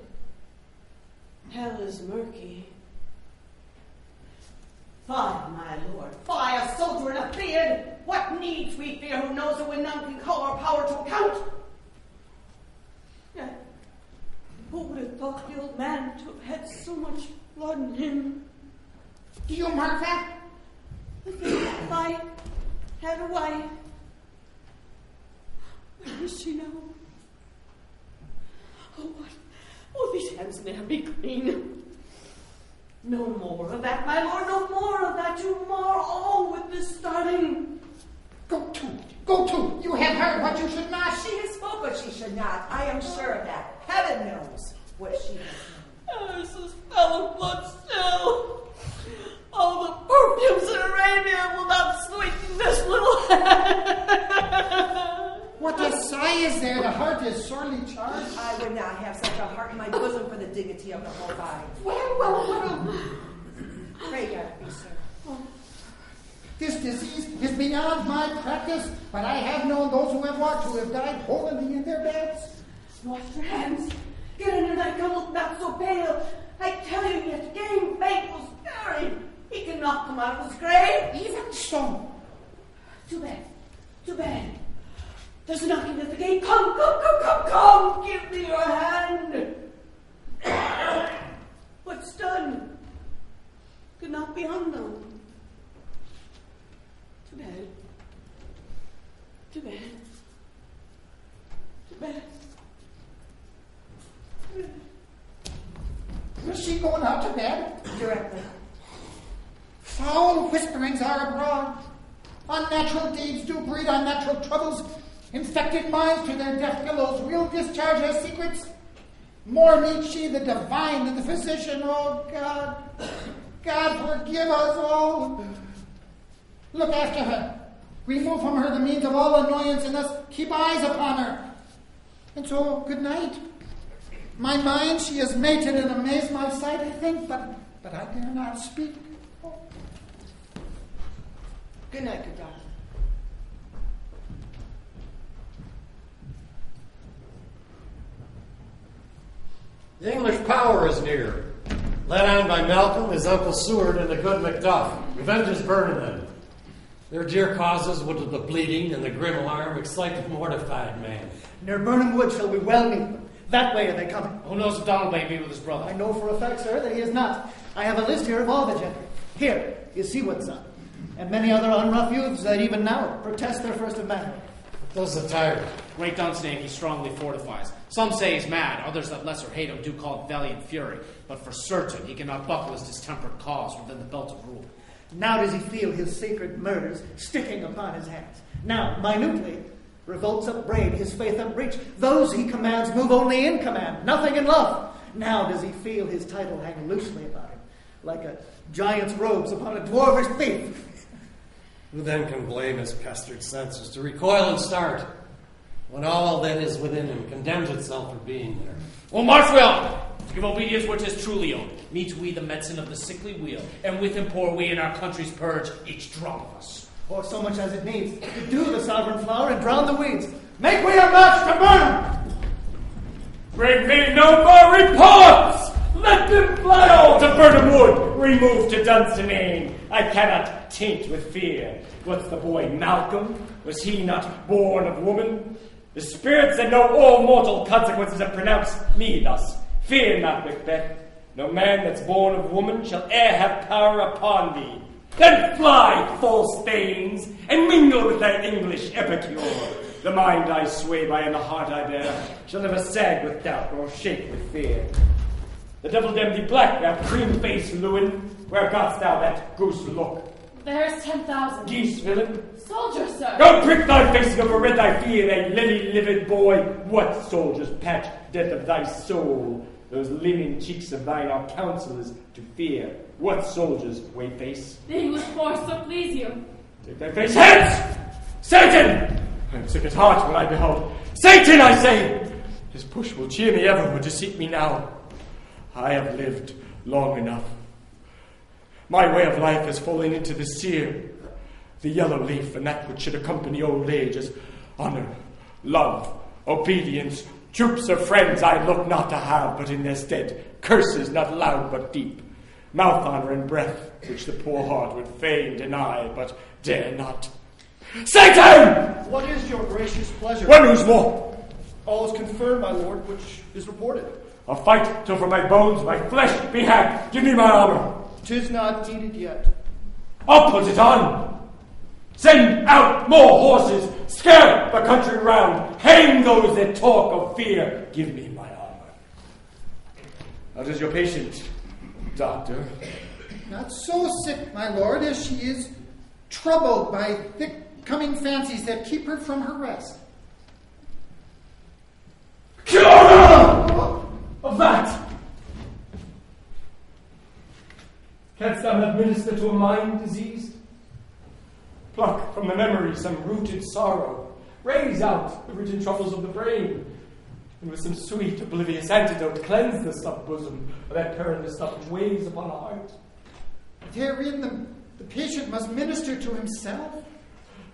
Hell is murky. Fie, my lord, fie, a soldier in a field! What needs we fear who knows it when none can call our power to account? Yet, who would have thought the old man to have had so much blood in him? Do you mark that? If I had a wife, where is she now? Oh, what? Oh, these hands never be clean. No more of that, my lord, no more of that. You mar all with this starting. Go to. You have heard what you should not. She has spoke what she should not. I am sure of that. Heaven knows what she has known. There's a spell of blood still. All the perfumes in Arabia will not sweeten this little hand. What a sigh is there? The heart is sorely charged. I would not have such a heart in my bosom for the dignity of the whole body. Well. Pray God be, sir. This disease is beyond my practice, but I have known those who have walked who have died holily in their beds. Wash your hands. Get in your nightgown, look not so pale. I tell you, yet game fate was buried. He cannot come out of his grave. Even so. To bed. There's a knocking at the gate. Come. Give me your hand. What's done could not be undone. To bed. Is she going out to bed? Directly. Foul whisperings are abroad. Unnatural deeds do breed unnatural troubles. Infected minds to their deaf pillows will discharge her secrets. More needs she the divine than the physician. Oh, God. God, forgive us all. Look after her. Remove from her the means of all annoyance and thus keep eyes upon her. And so, good night. My mind she has mated and amazed my sight, I think, but I dare not speak. Oh. Good night, good doctor. The English power is near. Led on by Malcolm, his uncle Seward, and the good Macduff. Revenge is burning them. Their dear causes, what of the bleeding and the grim alarm, excite the mortified man. Near Burnham Wood shall we well meet them. That way are they coming. Who knows if Donald may be with his brother? I know for a fact, sir, that he is not. I have a list here of all the gentry. Here is Seward's son, and many other unrough youths that even now protest their first of manhood. Those are tired. Great Dunn's name he strongly fortifies. Some say he's mad, others that lesser hate him do call it valiant fury. But for certain he cannot buckle his distempered cause within the belt of rule. Now does he feel his sacred murders sticking upon his hands. Now, minutely, revolts upbraid, his faith upbreach. Those he commands move only in command, nothing in love. Now does he feel his title hang loosely about him, like a giant's robes upon a dwarfish thief. Who then can blame his pestered senses to recoil and start? when all that is within him condemns itself for being there. Well, march we on, to give obedience where 'tis truly owed. Meet we the medicine of the sickly wheel, and with him pour we in our country's purge each drop of us. Or so much as it needs, to do the sovereign flower and drown the weeds. Make we a march to burn him! Bring me no more reports! Let them fly all to Burnham Wood, remove to Dunsinane. I cannot taint with fear. What's the boy, Malcolm? Was he not born of woman? The spirits that know all mortal consequences have pronounced me thus. Fear not, Macbeth. No man that's born of woman shall e'er have power upon thee. Then fly, false thanes, and mingle with that English epicure. The mind I sway by and the heart I bear shall never sag with doubt nor shake with fear. The devil damn thee black, thou cream-faced Lewin. Where gotst thou that goose look? There's 10,000. Geese, villain. Soldiers, sir. Go prick thy face and overrid thy fear, thou lily-livered boy. What soldiers patch death of thy soul? Those leaning cheeks of thine are counselors to fear. What soldiers, Wayface? The English force so please you. Take thy face hence! Satan! I am sick at heart when I behold. Satan, I say! His push will cheer me ever, but deceit me now. I have lived long enough. My way of life has fallen into the sear, the yellow leaf, and that which should accompany old age as honor, love, obedience, troops of friends I look not to have, but in their stead curses not loud but deep, mouth honor and breath, which the poor heart would fain deny, but dare not. Satan! What is your gracious pleasure? What news more? All is confirmed, my lord, which is reported. A fight till for my bones, my flesh be hacked. Give me my armor. 'Tis not needed yet. I'll put it on. Send out more horses. Scare the country round. Hang those that talk of fear. Give me my armor. How does your patient, doctor? Not so sick, my lord, as she is troubled by thick-coming fancies that keep her from her rest. Cure her of that! Canst thou not minister to a mind diseased? Pluck from the memory some rooted sorrow. Raise out the written troubles of the brain. And with some sweet, oblivious antidote, cleanse the stuffed bosom of that perilous stuff which weighs upon a heart. Therein the patient must minister to himself.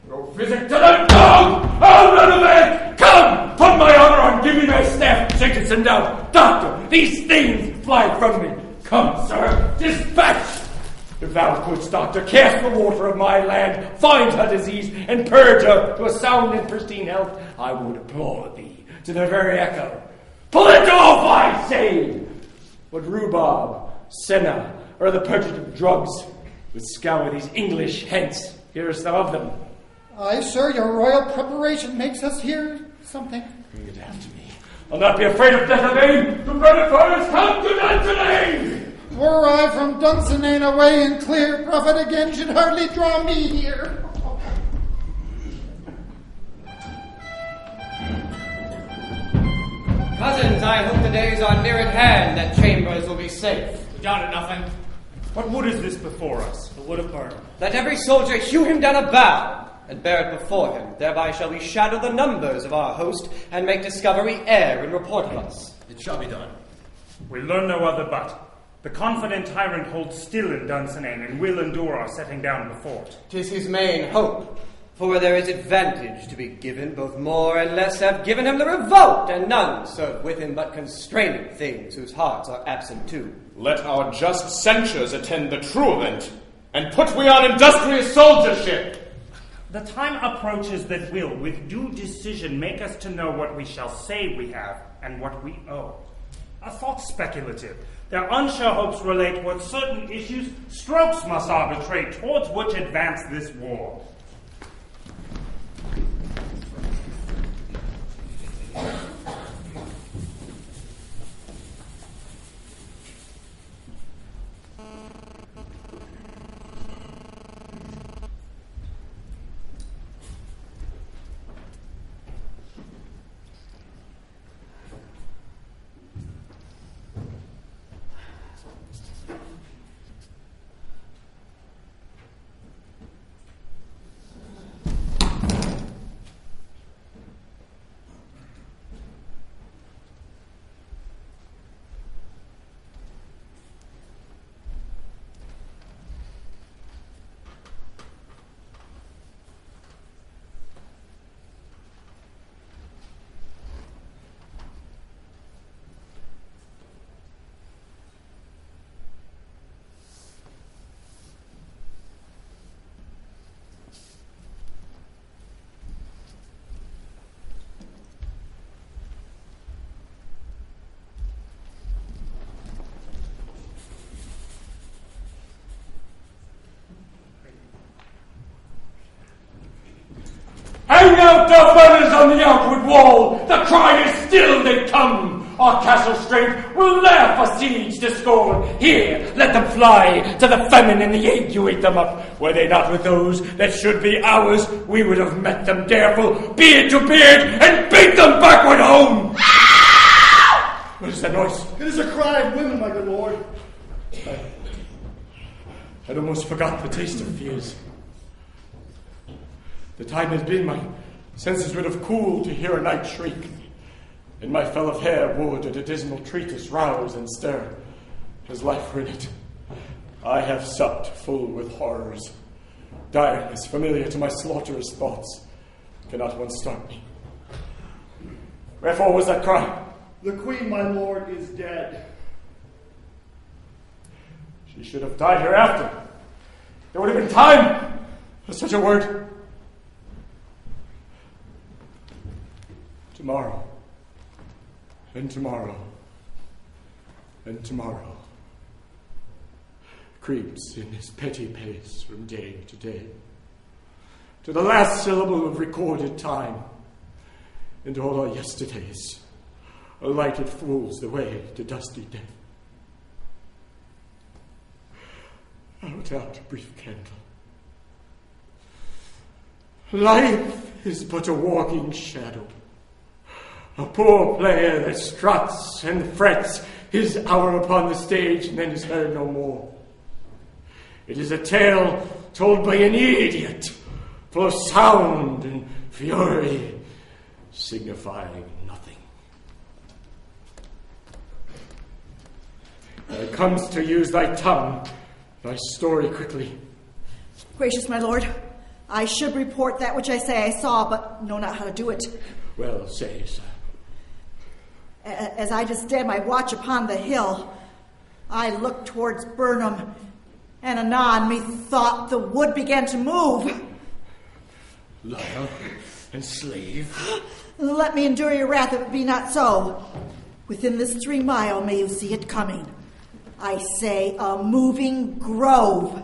No physic to the dog! I'll run away! Come! Put my armor on! Give me my staff! Shake it, send down! Doctor! These things fly from me! Come, sir! Dispatch! If thou couldst, doctor, cast the water of my land, find her disease, and purge her to a sound and pristine health, I would applaud thee to the very echo. Pull it off, I say! What rhubarb, senna, or the purgative drugs would scour these English hence? Hearest thou of them? Aye, sir, your royal preparation makes us hear something. Bring it after me. I'll not be afraid of death again. To Brennan Furnace, come to Dunsinane! Were I from Dunsinane away and clear, prophet again should hardly draw me here. Cousins, I hope the days are near at hand that Chambers will be safe. Doubted nothing. What wood is this before us? The wood of Burnham. Let every soldier hew him down a bough, and bear it before him. Thereby shall we shadow the numbers of our host, and make discovery err in report of us. It shall be done. We learn no other but. The confident tyrant holds still in Dunsinane, and will endure our setting down the fort. 'Tis his main hope. For where there is advantage to be given, both more and less have given him the revolt, and none serve with him but constraining things whose hearts are absent too. Let our just censures attend the true event, and put we on industrious soldiership. The time approaches that will, with due decision, make us to know what we shall say we have, and what we owe. A thought speculative. Their unsure hopes relate what certain issues strokes must arbitrate, towards which advance this war. out our banners on the outward wall. The cry is still they come. Our castle strength will laugh a siege to scorn. Here, let them fly to the famine and the ague ate them up. Were they not with those that should be ours, we would have met them dareful, beard to beard, and beat them backward home. What is that noise? It is a cry of women, my good lord. I'd almost forgot the taste of fears. The time has been my senses would have cooled to hear a night shriek, and my fell of hair would at a dismal treatise rouse and stir, as life were in it. I have supped full with horrors. Direness, familiar to my slaughterous thoughts, cannot once start me. Wherefore was that cry? The queen, my lord, is dead. She should have died hereafter. There would have been time for such a word. Tomorrow, and tomorrow, and tomorrow creeps in his petty pace from day to day, to the last syllable of recorded time, and all our yesterdays are lighted fools the way to dusty death. Out, brief candle. Life is but a walking shadow, a poor player that struts and frets his hour upon the stage and then is heard no more. It is a tale told by an idiot, full of sound and fury, signifying nothing. It comes to use thy tongue, thy story quickly. Gracious my lord, I should report that which I say I saw, but know not how to do it. Well, say, sir. As I did stand my watch upon the hill, I looked towards Burnham, and anon methought the wood began to move. Liar and slave. Let me endure your wrath if it be not so. Within this 3 mile may you see it coming. I say a moving grove.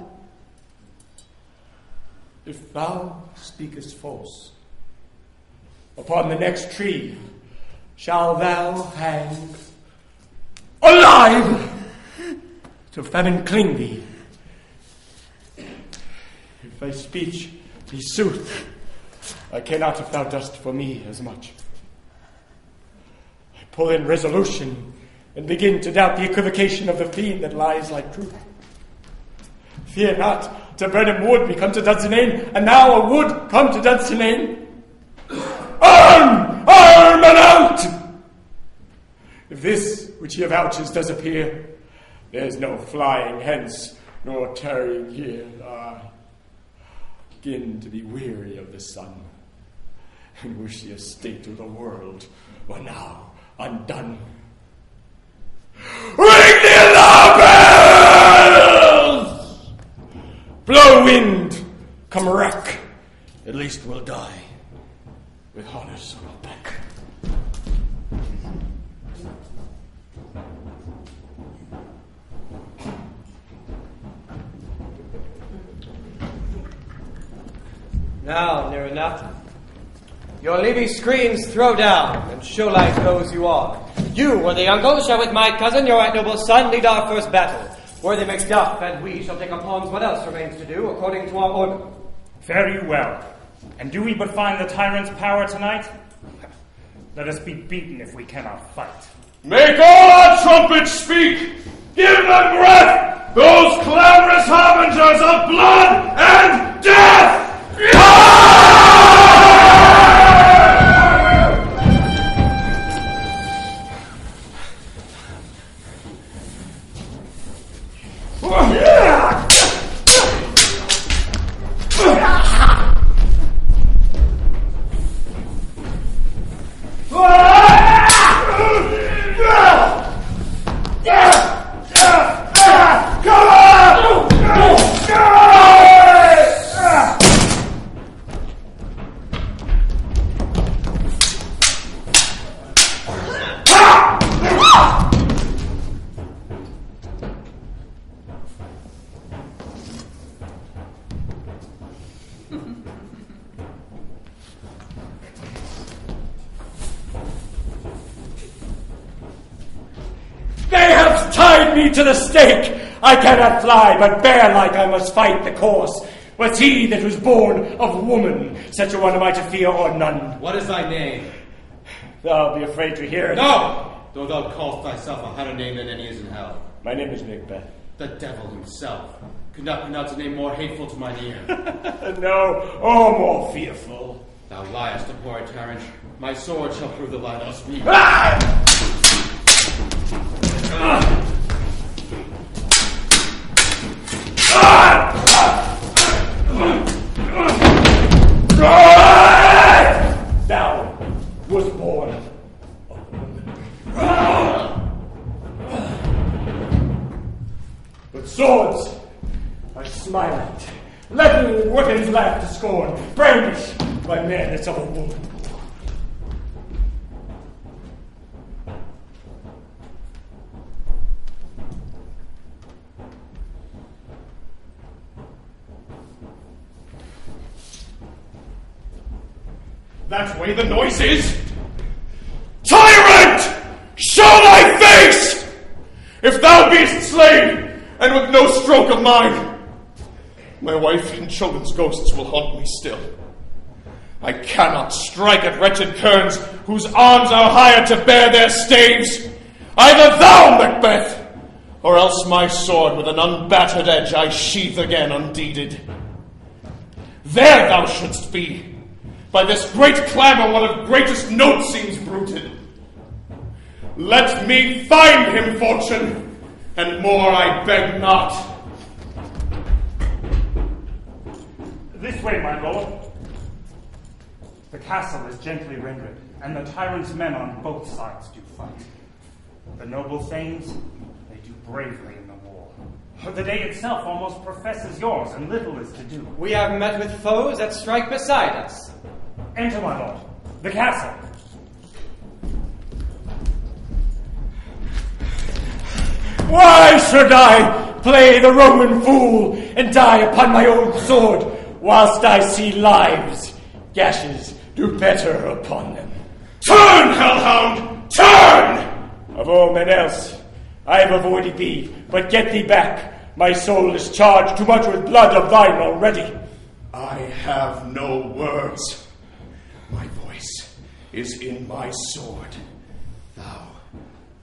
If thou speakest false, upon the next tree shall thou hang alive to famine cling thee. If thy speech be sooth, I care not if thou dost for me as much. I pull in resolution and begin to doubt the equivocation of the fiend that lies like truth. Fear not, to Burnham Wood we come to Dunsinane, and now a wood come to Dunsinane. Arm! Arm and out! If this which he avouches does appear, there's no flying hence, nor tarrying here. I begin to be weary of the sun, and wish the estate of the world were now undone. Ring the alarm bells! Blow wind, come wreck, at least we'll die with honors on our back. Now, near enough. Your levy screens throw down, and show like those you are. You, worthy uncle, shall with my cousin, your right noble son, lead our first battle. Worthy Macbeth and we shall take up arms what else remains to do, according to our order. Very well. And do we but find the tyrant's power tonight? Let us be beaten if we cannot fight. Make all our trumpets speak! Give them breath! Those clamorous harbingers of blood and death! Hang me to the stake! I cannot fly, but bear-like I must fight the course. Was he that was born of woman, such a one am I to fear or none? What is thy name? Thou be afraid to hear it. No! Though thou callest thyself a harder name than any is in hell. My name is Macbeth. The devil himself could not pronounce a name more hateful to mine ear. No, or more fearful. Thou liest, abhorred tyrant. My sword shall prove the lie thou speak. Thou was born of woman. With swords I smile at, levelling weapons laugh to scorn, brandish by men that's of a woman. That way the noise is. Tyrant! Show thy face! If thou beest slain, and with no stroke of mine, my wife and children's ghosts will haunt me still. I cannot strike at wretched kerns whose arms are higher to bear their staves. Either thou, Macbeth, or else my sword with an unbattered edge I sheathe again undeeded. There thou shouldst be. By this great clamour, one of greatest note seems bruited. Let me find him, fortune, and more I beg not. This way, my lord. The castle is gently rendered, and the tyrant's men on both sides do fight. The noble thanes, they do bravely in the war. The day itself almost professes yours, and little is to do. We have met with foes that strike beside us. Enter, my lord. The castle. Why should I play the Roman fool and die upon my own sword, whilst I see lives, gashes, do better upon them? Turn, hellhound! Turn! Of all men else, I have avoided thee, but get thee back. My soul is charged too much with blood of thine already. I have no words. My voice is in my sword. Thou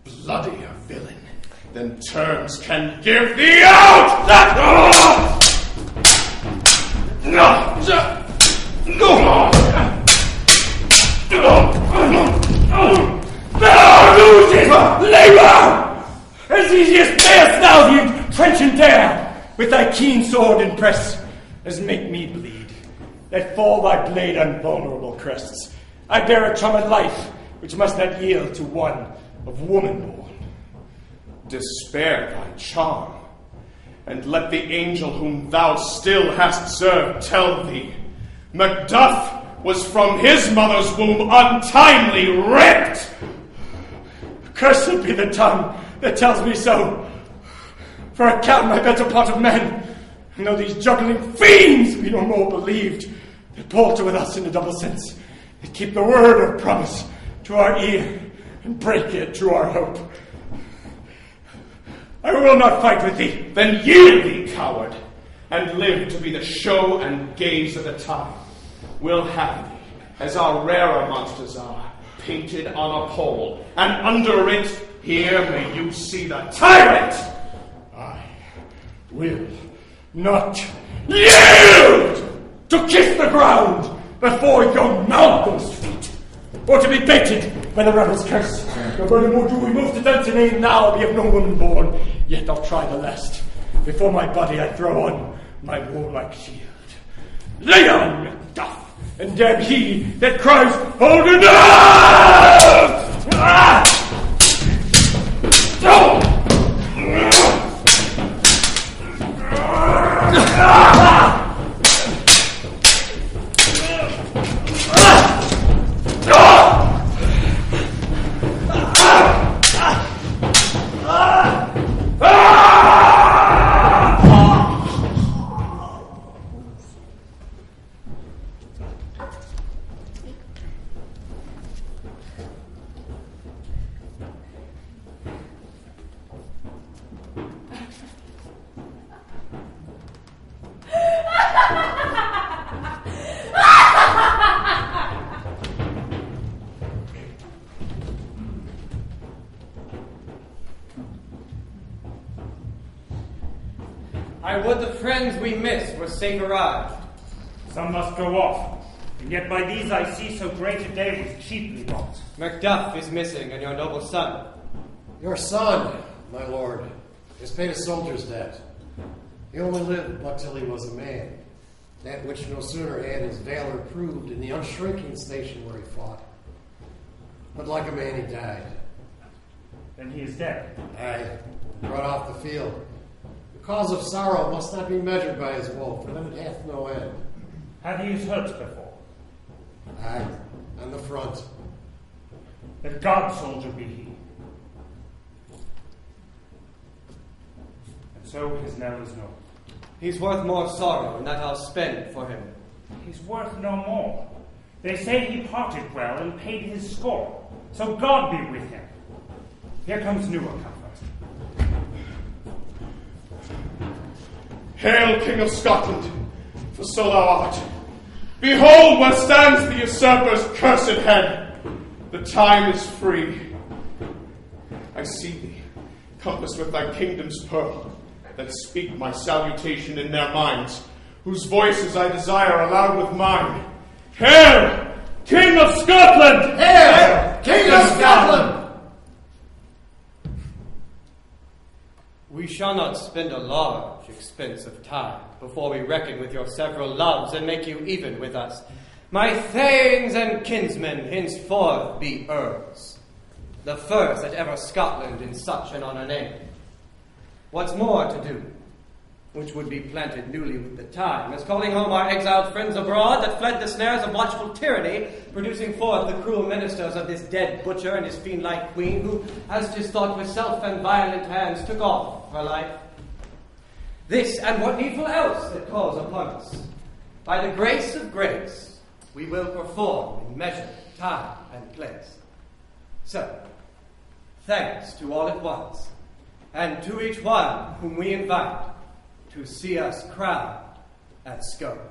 bloodier villain than terms can give thee out! Thou losest labor! As easiest mayest thou the entrenchant dare, with thy keen sword and press, as make me bleed. Let fall thy blade on vulnerable crests. I bear a charmed life, which must not yield to one of woman born. Despair thy charm, and let the angel whom thou still hast served tell thee, Macduff was from his mother's womb untimely ripped. Cursed be the tongue that tells me so, for I count my better part of men, and know these juggling fiends be no more believed, that palter with us in a double sense, that keep the word of promise to our ear, and break it to our hope. I will not fight with thee. Then yield thee, coward, and live to be the show and gaze of the time. We'll have thee, as our rarer monsters are, painted on a pole, and under it, here may you see the tyrant! I will not yield to kiss the ground before young Malcolm's feet, or to be baited by the rebel's curse. No furthermore do we move to dance a name now be of no woman born, yet I'll try the last, before my body I throw on my warlike shield. Lay on, Macduff, and damn he that cries, hold enough! Ah! Oh! friends we miss were safe arrived. Some must go off, and yet by these I see so great a day was cheaply bought. Macduff is missing, and your noble son. Your son, my lord, has paid a soldier's debt. He only lived but till he was a man, that which no sooner had his valor proved in the unshrinking station where he fought. But like a man he died. Then he is dead. Aye, brought off the field. The cause of sorrow must not be measured by his woe, for then it hath no end. Had he his hurts before? Aye, on the front. That God soldier be he. And so his knell is known. He's worth more sorrow, and that I'll spend for him. He's worth no more. They say he parted well and paid his score. So God be with him. Here comes newer comfort. Hail, King of Scotland, for so thou art. Behold where stands the usurper's cursed head. The time is free. I see thee, compassed with thy kingdom's pearl, that speak my salutation in their minds, whose voices I desire aloud with mine. Hail, King of Scotland! Hail, King of Scotland! We shall not spend a large expense of time before we reckon with your several loves and make you even with us. My thanes and kinsmen henceforth be earls, the first that ever Scotland in such an honour named. What's more to do, which would be planted newly with the time, is calling home our exiled friends abroad that fled the snares of watchful tyranny, producing forth the cruel ministers of this dead butcher and his fiend-like queen, who, as 'tis thought with self and violent hands, took off her life. This, and what needful else that calls upon us, by the grace of grace, we will perform in measure, time, and place. So, thanks to all at once, and to each one whom we invite to see us crowned at Scone.